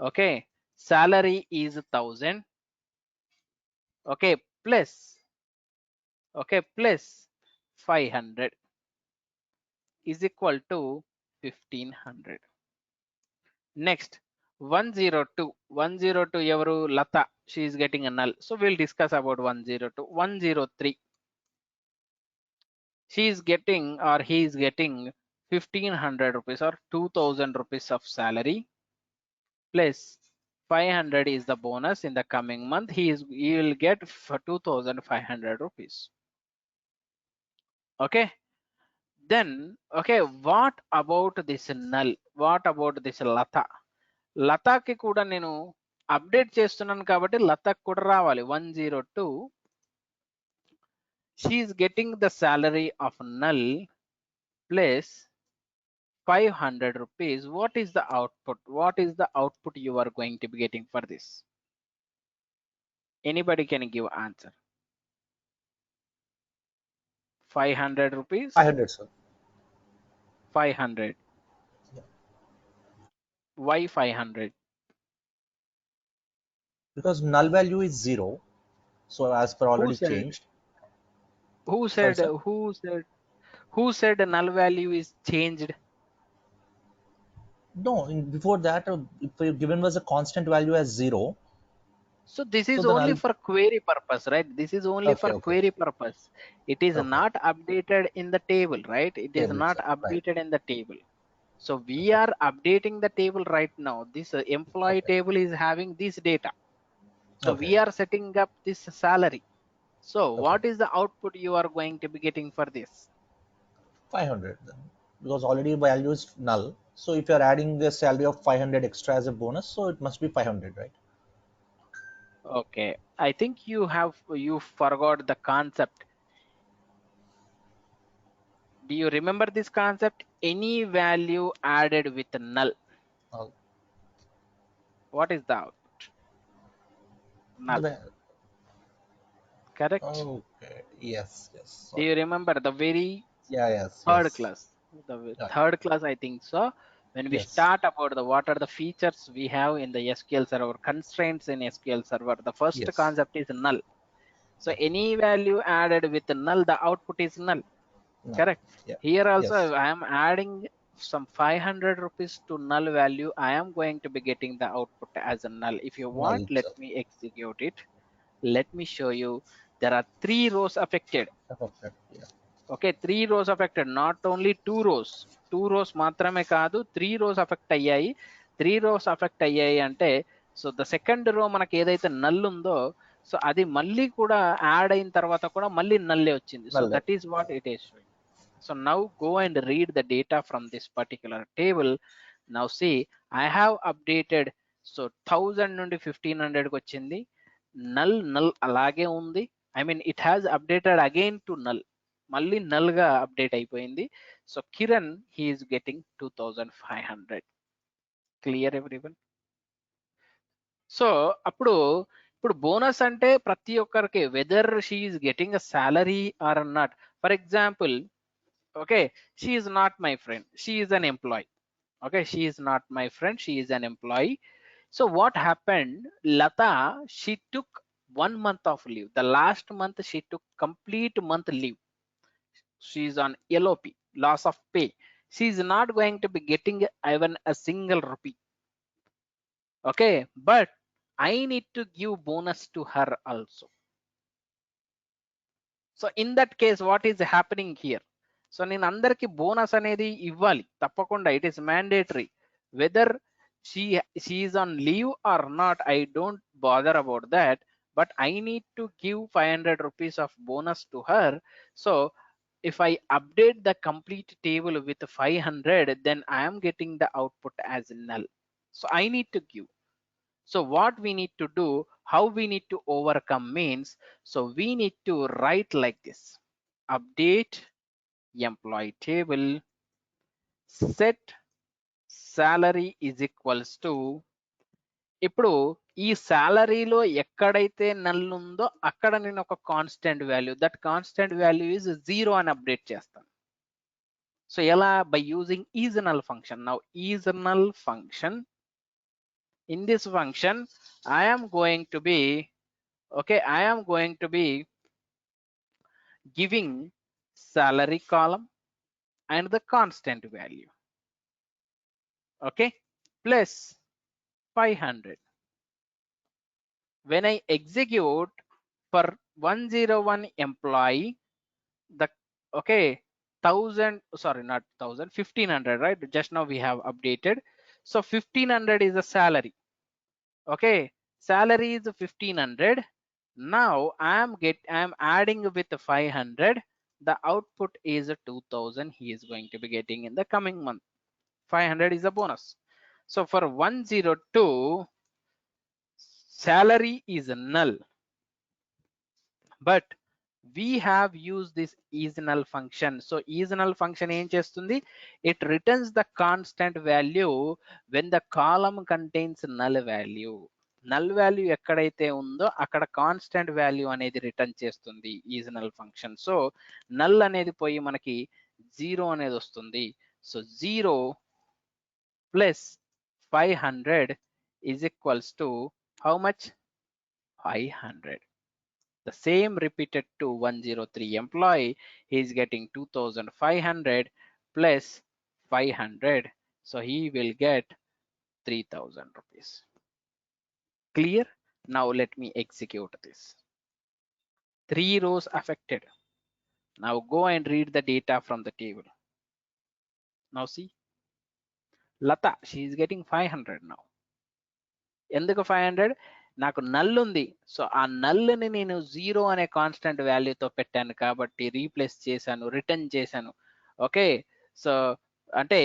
Okay, salary is 1000. okay, plus, okay, plus 500 is equal to 1500. Next 102 evaru, Lata, she is getting a null, so we'll discuss about 102. 103, she is getting or he is getting 1500 rupees or 2000 rupees of salary, plus 500 is the bonus. In the coming month he will get 2500 rupees. Okay, then okay, what about this null, what about this Lata? లతాకి కూడా నేను update చేస్తున్నాను కాబట్టి లతాకి కూడా రావాలి. 102, she is getting the salary of null plus 500 rupees. What is the output, what is the output you are going to be getting for this? Anybody can give answer? 500 rupees. 500, sir. 500. Yeah. Why 500? Because null value is 0, so as per already said? changed. Who Sorry, said sir? who said null value is changed? No, before that, if you've given was a constant value as 0. So this is So the only null, for query purpose, right? This is only for okay, okay, query purpose. It is okay. not updated in the table, right? It is Table not itself, right. updated in the table. So we Okay. are updating the table right now. This employee Okay. table is having this data. So we Okay. are setting up this salary. So Okay. what is the output you are going to be getting for this? 500 then, because already value is null. So if you are adding the salary of 500 extra as a bonus, so it must be 500, right? Okay, I think you forgot the concept. Do you remember this concept? Any value added with null. Null. What is the output? Null. Correct? Okay. Yes. Yes. Do you remember the very Yes. third Yes. class? The Yeah. third class, I think so. When we Yes. start about what are the features we have in the SQL Server, constraints in SQL Server, the first Yes. concept is null. So Yeah. any value added with null, the output is null. Null. Correct? Yeah. Here also Yes. I am adding some 500 rupees to null value, I am going to be getting the output as a null. If you want, Null let itself. me execute it. Let me show you. There are 3 rows affected. Affected. Yeah. Okay, 3 rows affected, not only 2 rows. 2 rows మాత్రమే కాదు, 3 rows affect అయ్యాయి. 3 rows affect అయ్యాయి అంటే, so the second row మనకి ఏదైతే null ఉందో, so అది మళ్ళీ కూడా యాడ్ అయిన తర్వాత కూడా మళ్ళీ నల్లే వచ్చింది. So Null. That is what it is showing. So now go and read the data from this particular table. Now see I have updated. So 1000 నుండి 1500 కి వచ్చింది. నల్ అలాగే ఉంది. I mean it has updated again to null. మళ్ళీ null గా update అయిపోయింది. So Kiran he is getting 2500. Clear everyone? So ఇప్పుడు bonus అంటే ప్రతి ఒక్కరికి whether she is getting a salary or not. For example, okay, she is not my friend, she is an employee. Okay, she is not my friend, she is an employee. So what happened, Lata, she took 1 month of leave. The last month she took complete month leave. She's on LOP, loss of pay. She's not going to be getting even a single rupee. Okay, but I need to give bonus to her also. So in that case, what is happening here? So నేను అందరికి bonus అనేది ఇవ్వాలి తప్పకుండా. It is mandatory. Whether she is on leave or not, I don't bother about that, but I need to give 500 rupees of bonus to her. So if I update the complete table with 500, then I am getting the output as null. So I need to give. So what we need to do, how we need to overcome means, so we need to write like this: update employee table, set salary is equals to, ఇప్పుడు ఈ సాలరీలో ఎక్కడైతే null ఉందో అక్కడ నేను ఒక constant value, that constant value is 0 అని update చేస్తాను. So ఎలా? By using is null function. Now is null function, in this function I am going to be, okay, I am going to be giving salary column and the constant value, okay, plus 500. When I execute for 101 employee, the, okay, 1000, sorry, not 1000, 1500, right? Just now we have updated. So 1500 is the salary. Okay, salary is 1500. Now I am adding with 500. The output is 2000 he is going to be getting in the coming month. 500 is a bonus. So for 102, salary is null, but we have used this isNull function. So isNull function ఏం చేస్తుంది? It returns the constant value when the column contains null value. null value ఎక్కడైతే ఉందో అక్కడ constant value అనేది return చేస్తుంది isNull function. So null అనేది పోయి మనకి 0 అనేది వస్తుంది. So 0 plus 500 is equals to how much? 500. The same repeated to 103 employee, he is getting 2500 plus 500, so he will get 3000 rupees. Clear? Now let me execute this. 3 rows affected. Now go and read the data from the table. Now see, Lata, she is getting 500 now. ఎందుకు 500? నాకు null ఉంది. So ఆ నల్ని నేను 0 అనే constant వాల్యూతో పెట్టాను కాబట్టి replace చేశాను, return చేశాను. ఓకే, సో అంటే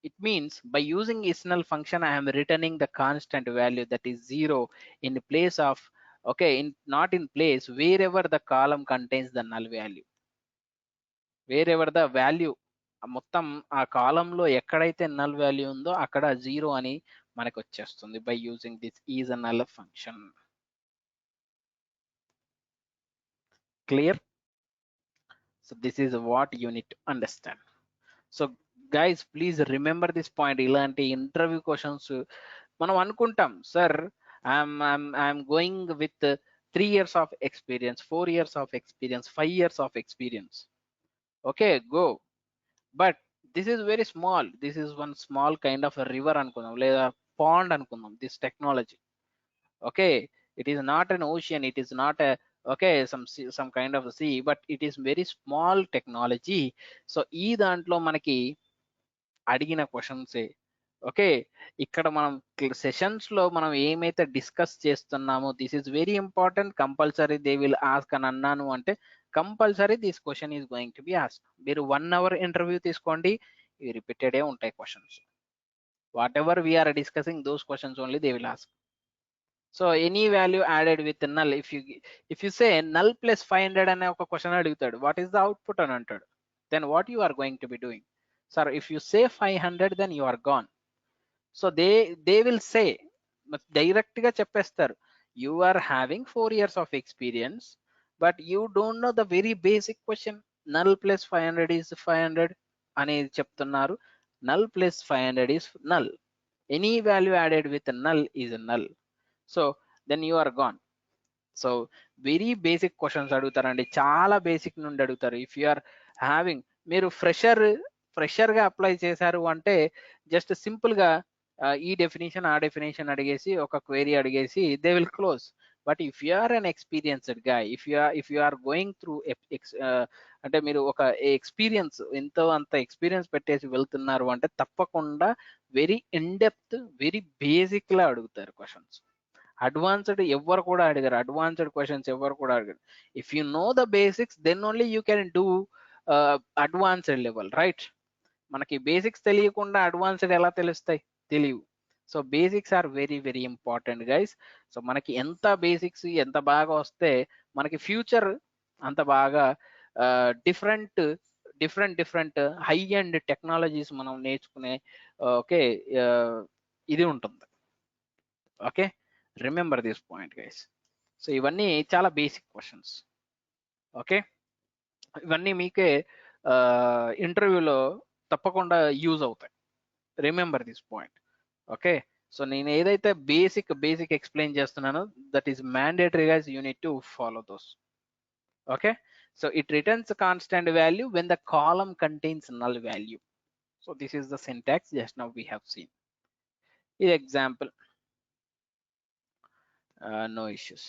it means by using isNull function I am returning the constant value that is 0 in place of, okay, not in place, wear ever the column contains the null value, wear ever the value, మొత్తం ఆ కాలంలో ఎక్కడైతే null value ఉందో అక్కడ 0 అని మనకు వచ్చేస్తుంది by using this isNull function. Clear? So this is what you need to understand. So guys please remember this point. ఇలాంటి ఇంటర్వ్యూ క్వశ్చన్స్ మనం అనుకుంటాం, sir I'm going with 3 years of experience, 4 years of experience, 5 years of experience. Okay, go. But this is very small, this is one small kind of river అనుకుందాం, లేదా pond అనుకుందాం, this technology. Okay, it is not an ocean, it is not a okay some kind of a sea, but it is very small technology. So ఈ దాంట్లో మనకి అడిగిన questions. Okay, ఇక్కడ మనం sessions లో మనం ఏమైతే డిస్కస్ చేస్తున్నామో this is very important, compulsory they will ask అని అన్నాను అంటే compulsory this question is going to be ask. మీరు 1 hour ఇంటర్వ్యూ తీసుకోండి, ఇవి రిపీటెడే ఉంటాయి questions. Whatever we are discussing those questions only they will ask. So any value added with null, if you say null plus 500 అనే ఒక question అడుగుతాడు, what is the output అని అంటాడు, then what you are going to be doing? Sir if you say 500 then you are gone. So they will say, direct గా చెప్పేస్తారు, you are having 4 years of experience but you don't know the very basic question, null plus 500 is 500 అనేది చెప్తున్నారు. Null plus 500 is null, any value added with null is null. So then you are gone. So very basic questions అడుగుతారండి, చాలా basic నుండి అడుగుతారు. If you are having, మీరు fresher గా apply చేశారు అంటే జస్ట్ సింపుల్ గా ఈ డెఫినేషన్ ఆ డెఫినేషన్ అడిగేసి ఒక క్వెరీ అడిగేసి they will close. But if you are an experienced గా, if you are going through అంటే మీరు ఒక ఎక్స్పీరియన్స్ ఎంతో అంత ఎక్స్పీరియన్స్ పెట్టేసి వెళ్తున్నారు అంటే తప్పకుండా very in depth, very basic లా అడుగుతారు క్వశ్చన్స్. అడ్వాన్స్డ్ ఎవరు కూడా అడిగారు, అడ్వాన్స్డ్ క్వశ్చన్స్ ఎవరు కూడా అడిగారు. If you know the basics then only you can do advanced level, right? మనకి బేసిక్స్ తెలియకుండా అడ్వాన్స్డ్ ఎలా తెలుస్తాయి? తెలియవు. So basics are very very important guys. So మనకి ఎంత బేసిక్స్ ఎంత బాగా వస్తే మనకి ఫ్యూచర్ అంత బాగా different different high and technologies మనం నేర్చుకునే ఓకే ఇది ఉంటుంది. Okay, remember this point guys. So ఇవన్నీ చాలా బేసిక్ క్వశ్చన్స్. ఓకే, ఇవన్నీ మీకే ఇంటర్వ్యూలో తప్పకుండా యూజ్ అవుతాయి. Remember this point. Okay, so నేను ఏదైతే బేసిక్ ఎక్స్ప్లెయిన్ చేస్తున్నానో that is mandatory guys, you need to follow those. Okay, so it returns constant value when the column contains null value. So this is the syntax just now we have seen. ఇది example. No issues.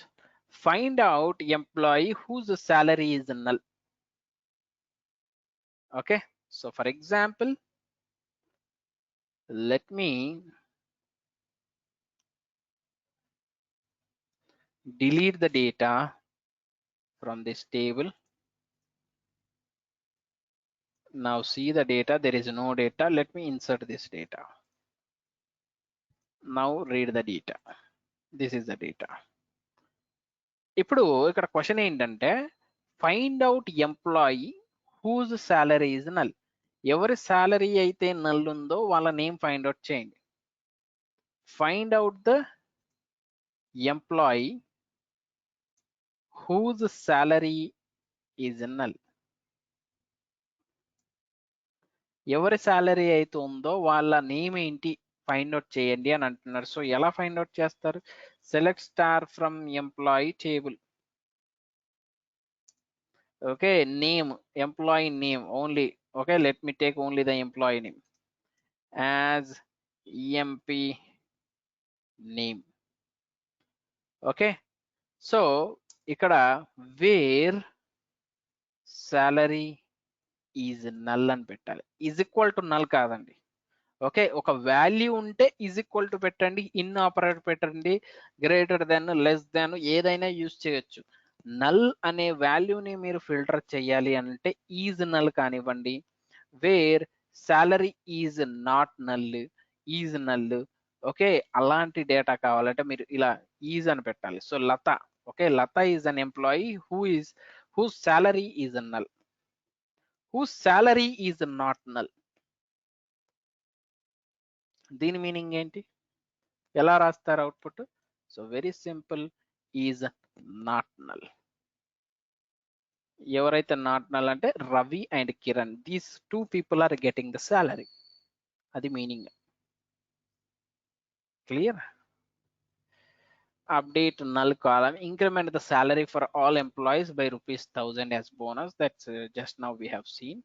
Find out employee whose salary is null. Okay, so for example, let me delete the data from this table. Now see the data, there is no data. Let me insert this data. Now read the data. This is the data. ఇప్పుడు ఇక్కడ question ఏంటంటే find out employee whose salary is null. ఎవరి salary అయితే null ఉందో వాళ్ళ name find out చేయండి. Find out the employee whose salary is null. ఎవరి salary అయితే ఉందో వాళ్ళ నేమ్ ఏంటి ఫైండ్ అవుట్ చేయండి అని అంటున్నారు. సో ఎలా ఫైండ్ అవుట్ చేస్తారు? Select star from employee table. Okay, name, employee name only. Okay, let me take only the employee name as MP name. Okay, so ఇక్కడ వేర్ సాలరీ ఈజ్ నల్ అని పెట్టాలి. Is equal to null కాదండి. Okay, ఒక value ఉంటే is equal to పెట్టండి, in operator పెట్టండి, greater than, less than ఏదైనా use చేయొచ్చు. నల్ అనే వాల్యూని మీరు ఫిల్టర్ చేయాలి అంటే ఈజ్ నల్ కానివ్వండి, wear salary is not null, is null. Okay, అలాంటి డేటా కావాలంటే మీరు ఇలా ఈజ్ అని పెట్టాలి. So Lata, okay, Lata is an employee whose salary is null, whose salary is not null. దీని మీనింగ్ ఏంటి? ఎలా రాస్తారు output? So very simple, is not null. ఎవరైతే నాట్ నల్ అంటే Ravi and Kiran, these 2 people are getting the salary. అది meaning. Clear? Update null column, increment the salary for all employees by ₹1000 as bonus. That's just now we have seen.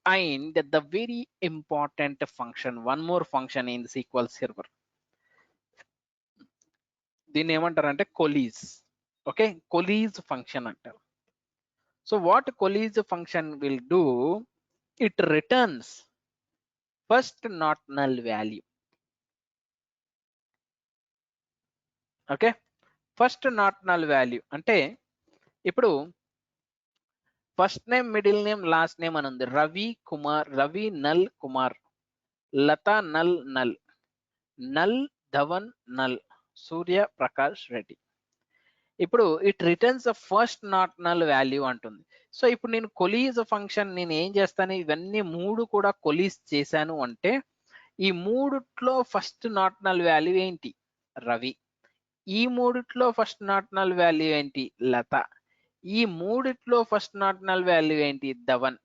and the very important function, one more function in the SQL server, దీన్ని ఏమంటారంటే coalesce. Okay, coalesce function అంటారు. So what coalesce function will do, it returns first not null value. Okay, first not null value అంటే ఇప్పుడు first name, middle name, last name అని ఉంది. Ravi Kumar, Ravi null Kumar, లత null null, null Dhawan null, Surya Prakash Reddy. ఇప్పుడు it returns the first not null value అంటుంది. So ఇప్పుడు నేను కొలీజ్ function నేను ఏం చేస్తాను, ఇవన్నీ మూడు కూడా కొలీజ్ చేశాను అంటే ఈ మూడిట్లో ఫస్ట్ నాట్ నల్ వాల్యూ ఏంటి, రవి. ఈ మూడిట్లో ఫస్ట్ నాట్ నల్ వాల్యూ ఏంటి, లత. ఈ మూడిట్లో ఫస్ట్ నాట్ నల్ వాల్యూ ఏంటి, ధవన్.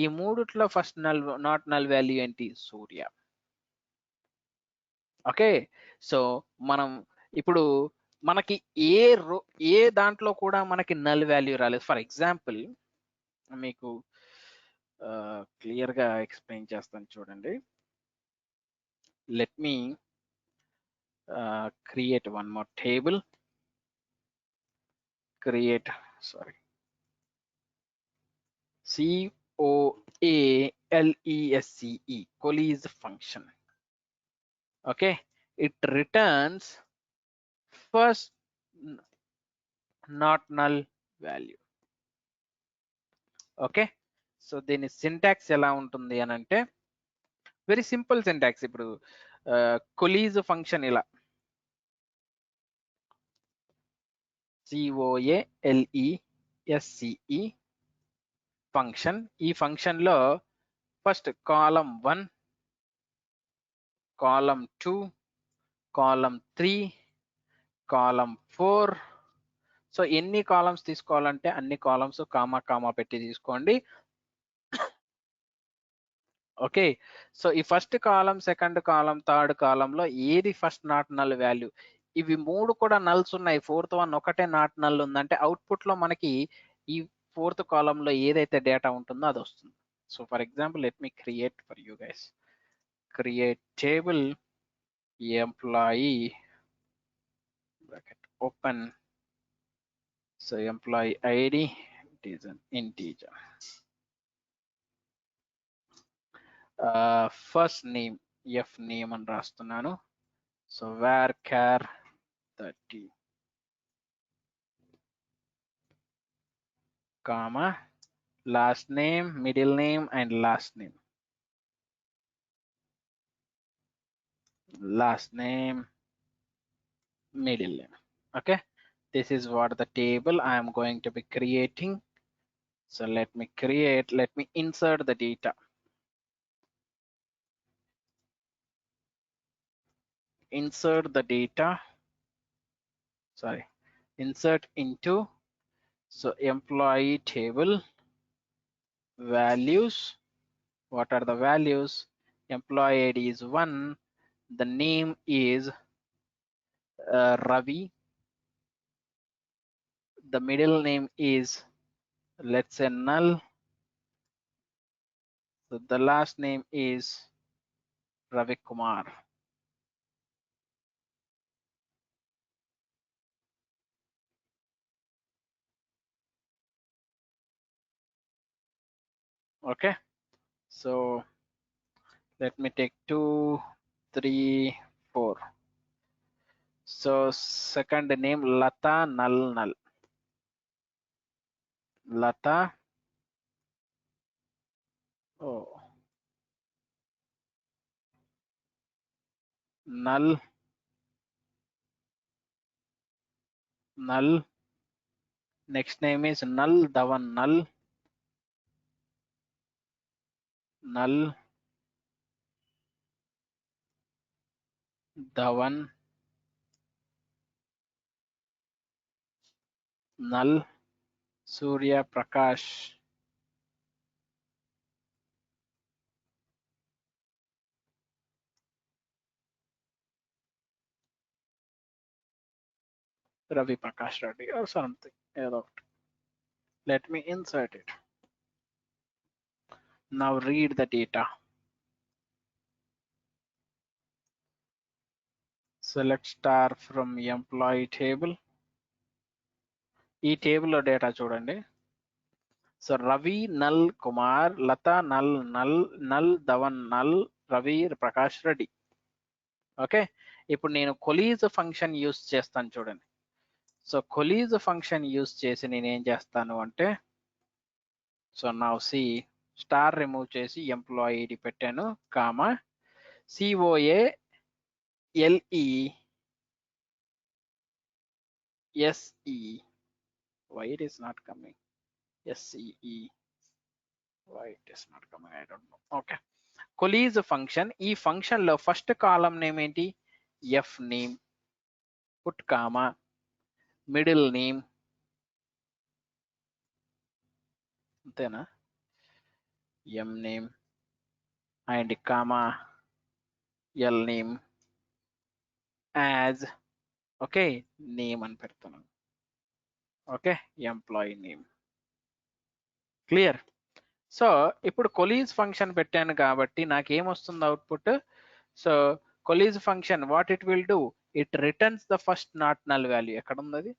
ఈ మూడిట్లో ఫస్ట్ నాట్ నల్ వాల్యూ ఏంటి, సూర్య. ఓకే, సో మనం ఇప్పుడు మనకి ఏ దాంట్లో కూడా మనకి నల్ వాల్యూ రాలేదు. ఫర్ ఎగ్జాంపుల్ మీకు క్లియర్ గా ఎక్స్ప్లెయిన్ చేస్తాను చూడండి. Let me create one more table, create, sorry, COALESCE, Colese function. Okay, it returns first not null value. Okay, so దీని సింటాక్స్ ఎలా ఉంటుంది అని అంటే వెరీ సింపుల్ సింటాక్స్. ఇప్పుడు కొలీజ్ ఫంక్షన్ ఇలా COALESCE ఫంక్షన్. ఈ ఫంక్షన్ లో ఫస్ట్ కాలం 1, కాలం 2, కాలం 3, కాలం 4. సో ఎన్ని కాలమ్స్ తీసుకోవాలంటే అన్ని కాలమ్స్ కామా కామా పెట్టి తీసుకోండి. ఓకే, సో ఈ ఫస్ట్ కాలం, సెకండ్ కాలం, థర్డ్ కాలంలో ఏది ఫస్ట్ నాట్ నల్ వాల్యూ, ఇవి మూడు కూడా నల్స్ ఉన్నాయి. ఫోర్త్ వన్ ఒకటే నాట్ నల్ ఉందంటే అవుట్పుట్ లో మనకి ఈ ఫోర్త్ కాలంలో ఏదైతే డేటా ఉంటుందో అది వస్తుంది. So for example let me create for you guys, create table employee bracket open. So employee ID it is an integer. First name F name అని రాస్తున్నాను. So varchar 30 comma last name, middle name and last name, last name, middle name. Okay, this is what the table I am going to be creating. So let me insert the data. Insert the data, sorry, insert into, so employee table values. What are the values? Employee ID is 1, the name is Ravi, the middle name is, let's say, null. So the last name is Ravi Kumar. Okay, so let me take 2, 3, 4. So second name Lata null null, Lata, oh, null null. Next name is null Dhawan null, null Dhawan null, Surya Prakash, Ravi Prakash Reddy or something. Let me insert it. Now read the data. Select star from employee table. ఈ టేబుల్లో data చూడండి. So Ravi null Kumar లత null null null Dhawan null Ravi Prakash Reddy. Okay, ఇప్పుడు నేను కొలీజ్ function use చేస్తాను చూడండి. So coalesce function use చేసి నేను ఏం చేస్తాను అంటే, సో నా సి స్టార్ రిమూవ్ చేసి ఎంప్లాయీ ఐడి పెట్టాను, comma COA LE SE. Why it is not coming? SCE. Why it is not coming? I don't know. Okay. Coalesce function, ఈ function లో ఫస్ట్ కాలం నేమ్ ఏంటి? F name, put comma, middle name, అంతేనా, M name and comma L name as, okay, name అని పెడుతున్నాను. Okay, employee name. Clear? So ఇప్పుడు coalesce function పెట్టాను కాబట్టి నాకేమొస్తుంది output? So coalesce function what it will do, it returns the first not null value. ఎక్కడ ఉంది అది?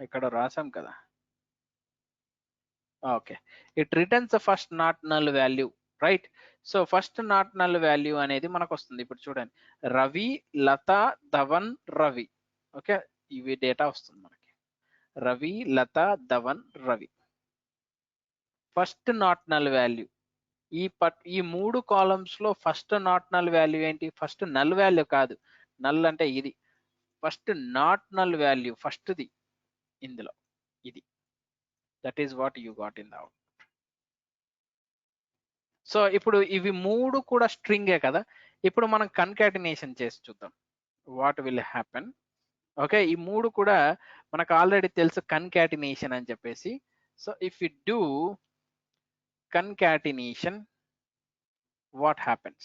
ఇక్కడ రాసాం కదా. Okay, it returns the first not null value, right? So first not null value అనేది మనకు వస్తుంది. ఇప్పుడు చూడండి, రవి, లత, ధవన్, రవి. ఓకే, ఇవి డేటా వస్తుంది మనకి. Ravi, Latha, Dhawan, Ravi. First not null value ఈ మూడు కాలమ్స్ లో ఫస్ట్ నాట్ నల్ వాల్యూ ఏంటి? ఫస్ట్ నల్ వాల్యూ కాదు, నల్ అంటే ఇది. ఫస్ట్ నాట్ నల్ వాల్యూ ఫస్ట్ది ఇందులో ఇది. That is what you got in the output. So ఇప్పుడు ఇవి మూడు కూడా స్ట్రింగే కదా. ఇప్పుడు మనం కన్కాటినేషన్ చేసి చూద్దాం వాట్ విల్ హ్యాపెన్. ఓకే, ఈ మూడు కూడా మనకు ఆల్రెడీ తెలుసు కన్కాటినేషన్ అని చెప్పేసి. So if you do concatenation, what happens?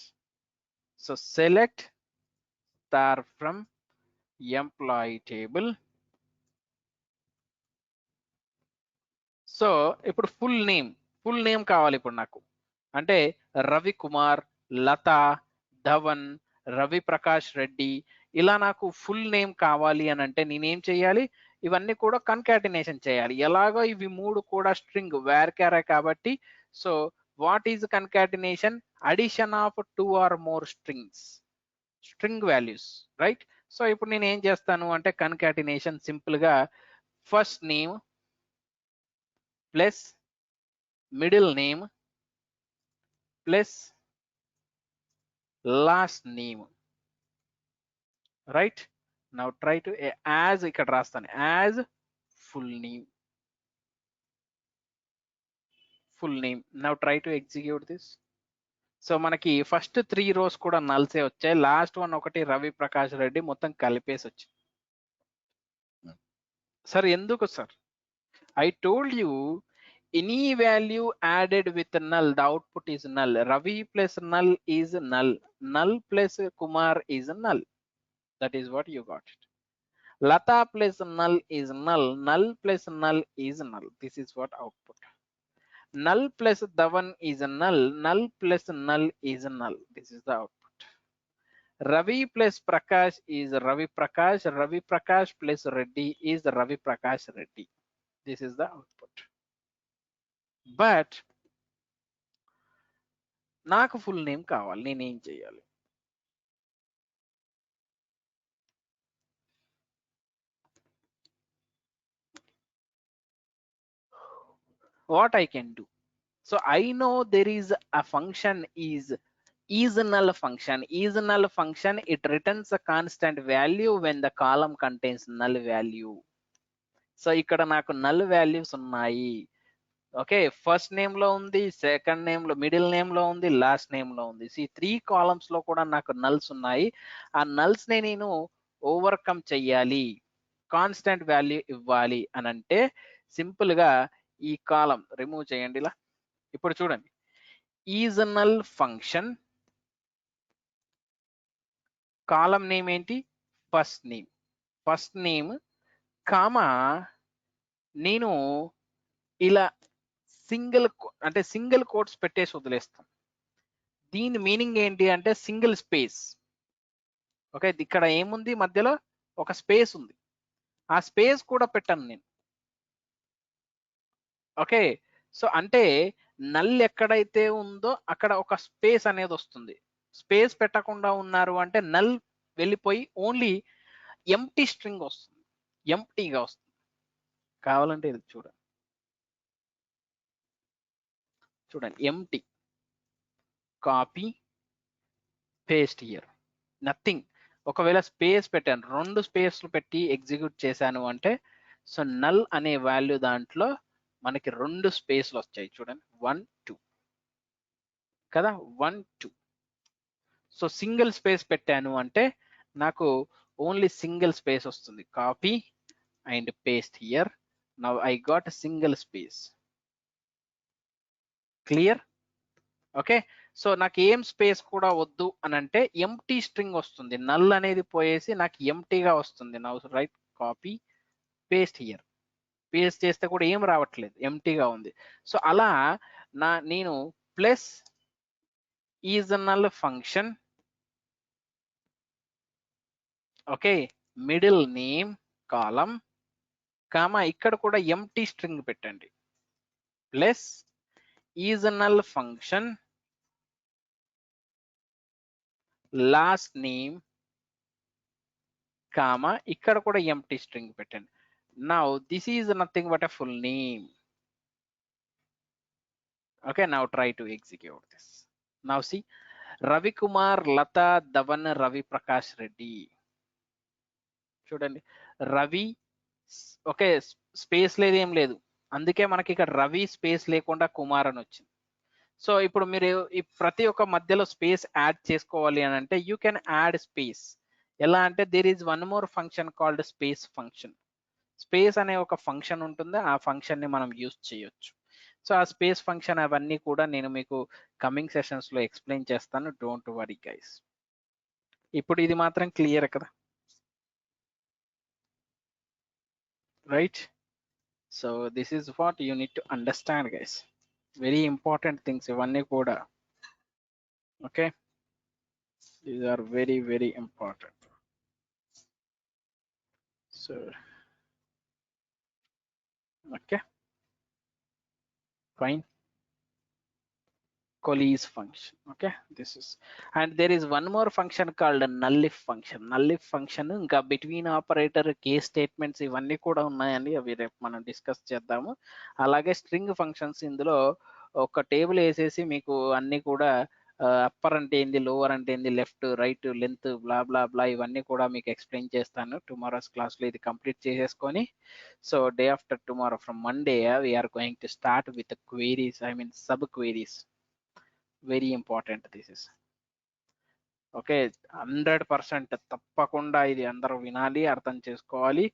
So select star from employee table. So ఇప్పుడు ఫుల్ నేమ్ కావాలి ఇప్పుడు నాకు. అంటే రవి కుమార్, లత, ధవన్, రవి ప్రకాష్ రెడ్డి, ఇలా నాకు ఫుల్ నేమ్ కావాలి అని అంటే నేనేం చేయాలి? ఇవన్నీ కూడా కన్కాటినేషన్ చేయాలి. ఎలాగో ఇవి మూడు కూడా స్ట్రింగ్ వేర్క్యారే కాబట్టి. So what is concatenation? Addition of 2 or more string values, right? So ఇప్పుడు నేను ఏం చేస్తాను అంటే కన్కాటినేషన్ సింపుల్ గా first name plus middle name plus last name, right? Now try to as, ఇక్కడ రాస్తాను as full name. Now try to execute this. So మనకి first 3 rows కూడా నల్సే వచ్చాయి, లాస్ట్ వన్ ఒకటి రవి ప్రకాష్ రెడ్డి, మొత్తం కలిపేసి వచ్చింది. సార్ ఎందుకు sir? I told you any value added with null the output is null. Ravi plus null is null, null plus Kumar is null. That is what you got it. Lata plus null is null, null plus null is null. This is what output. Null plus Dhawan is null, null plus null is null. This is the output. Ravi plus Prakash is Ravi Prakash, Ravi Prakash plus Reddy is Ravi Prakash Reddy. This is the output. But నాకు full name కావాలి, నేనేం చేయాలి? What I can do? So I know there is a function is null function. Null function, it returns a constant value when the column contains null value. So ఇక్కడ నాకు null values ఉన్నాయి. Okay, first name లో ఉంది, second name లో, middle name లో ఉంది, last name లో ఉంది. ఈ 3 columns లో కూడా నాకు నల్స్ ఉన్నాయి. ఆ నల్స్ ని నేను ఓవర్కమ్ చెయ్యాలి, కాన్స్టెంట్ వాల్యూ ఇవ్వాలి అని అంటే సింపుల్ గా ఈ కాలం రిమూవ్ చేయండి ఇలా. ఇప్పుడు చూడండి, is null function column name ఏంటి? ఫస్ట్ నేమ్ కామా నేను ఇలా అంటే సింగిల్ కోట్స్ పెట్టేసి వదిలేస్తాం. దీని మీనింగ్ ఏంటి అంటే సింగిల్ స్పేస్. ఓకే, ఇక్కడ ఏముంది, మధ్యలో ఒక స్పేస్ ఉంది, ఆ స్పేస్ కూడా పెట్టాను నేను. ఓకే, సో అంటే నల్ ఎక్కడైతే ఉందో అక్కడ ఒక స్పేస్ అనేది వస్తుంది. స్పేస్ పెట్టకుండా ఉన్నారు అంటే నల్ వెళ్ళిపోయి ఓన్లీ ఎంప్టీ స్ట్రింగ్ వస్తుంది, ఎంప్టీగా వస్తుంది. కావాలంటే ఇది చూడండి empty, copy paste here, nothing. ఒకవేళ స్పేస్ పెట్టాను, 2 స్పేస్లు పెట్టి ఎగ్జిక్యూట్ చేశాను అంటే సో నల్ అనే వాల్యూ దాంట్లో మనకి 2 స్పేస్లు వచ్చాయి. చూడండి 1 2 కదా, 1 2. సో సింగిల్ స్పేస్ పెట్టాను అంటే నాకు ఓన్లీ సింగిల్ స్పేస్ వస్తుంది. Copy and paste here, now I got single space. Clear? Okay, so నాకు ఏం స్పేస్ కూడా వద్దు అని అంటే ఎంప్టీ స్ట్రింగ్ వస్తుంది, నల్ అనేది పోయేసి నాకు ఎంప్టీగా వస్తుంది. Now right copy paste here, paste చేస్తే కూడా ఏం రావట్లేదు, ఎంప్టీగా ఉంది. సో అలా నేను plus is null function, okay, middle name column, comma ఇక్కడ కూడా ఎంప్టీ స్ట్రింగ్ పెట్టండి, plus is null function last name, comma ఇక్కడ కూడా ఎంప్టీ స్ట్రింగ్ పెట్టండి. Now this is nothing but a full name. Okay, now try to execute this. Now see, Ravi Kumar, Lata, Dhawan, Ravi Prakash Reddy. చూడండి Ravi, okay, space లేదు, ఏం లేదు, అందుకే మనకి ఇక్కడ రవి స్పేస్ లేకుండా కుమార్ అని వచ్చింది. సో ఇప్పుడు మీరు ఈ ప్రతి ఒక్క మధ్యలో స్పేస్ యాడ్ చేసుకోవాలి అని అంటే యూ కెన్ యాడ్ స్పేస్. ఎలా అంటే there is one more function called space function. Space అనే ఒక ఫంక్షన్ ఉంటుంది, ఆ ఫంక్షన్ ని మనం యూజ్ చేయొచ్చు. సో ఆ స్పేస్ ఫంక్షన్ అవన్నీ కూడా నేను మీకు కమింగ్ సెషన్స్ లో ఎక్స్ప్లెయిన్ చేస్తాను, డోంట్ వరీ గైస్. ఇప్పుడు ఇది మాత్రం క్లియర్ కదా, right? So this is what you need to understand guys, very important things ఇవన్నీ కూడా. Okay, these are very very important. So okay, fine. Colli's function, okay, this is, and there is one more function called a nullif function. Nullif function ఇంకా between operator, case statements ఇవన్నీ కూడా ఉన్నాయండి, అవి రేపు మనం discuss చేద్దాము. అలాగే string functions, ఇందులో ఒక టేబుల్ వేసేసి మీకు అన్ని కూడా అప్పర్ అంటే ఏంది, లోవర్ అంటే ఏంది, లెఫ్ట్ రైట్ లెంత్ బ్లా బ్లా బ్లా ఇవన్నీ కూడా మీకు ఎక్స్ప్లెయిన్ చేస్తాను టుమారోస్ క్లాస్ లో. ఇది కంప్లీట్ చేసేసుకొని so day after tomorrow from Monday we're going to start with queries, I mean sub queries. Very important this is. Okay, 100% తప్పకుండా ఇది అందరూ వినాలి, అర్థం చేసుకోవాలి.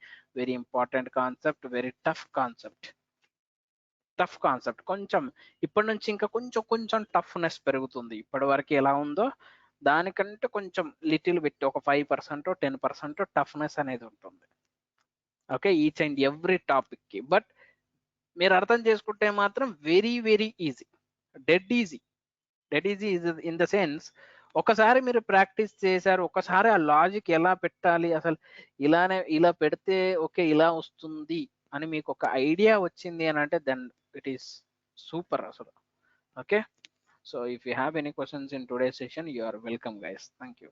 Very important concept, very tough concept. Tough concept, కొంచెం ఇప్పటి నుంచి ఇంకా కొంచెం టఫ్నెస్ పెరుగుతుంది. ఇప్పటి వరకు ఎలా ఉందో దానికంటే కొంచెం లిటిల్ బిట్, ఒక 5% 10% టఫ్నెస్ అనేది ఉంటుంది. Okay, each and every topic కి. బట్ మీరు అర్థం చేసుకుంటే మాత్రం very very easy, dead easy. Dead easy in the sense, ఒకసారి మీరు ప్రాక్టీస్ చేశారు, ఒకసారి ఆ లాజిక్ ఎలా పెట్టాలి, అసలు ఇలా పెడితే ఓకే ఇలా వస్తుంది అని మీకు ఒక ఐడియా వచ్చింది అని అంటే దెన్ ఇట్ ఈస్ సూపర్ అసలు. Okay, so if you have any questions in today session, you are welcome guys. Thank you.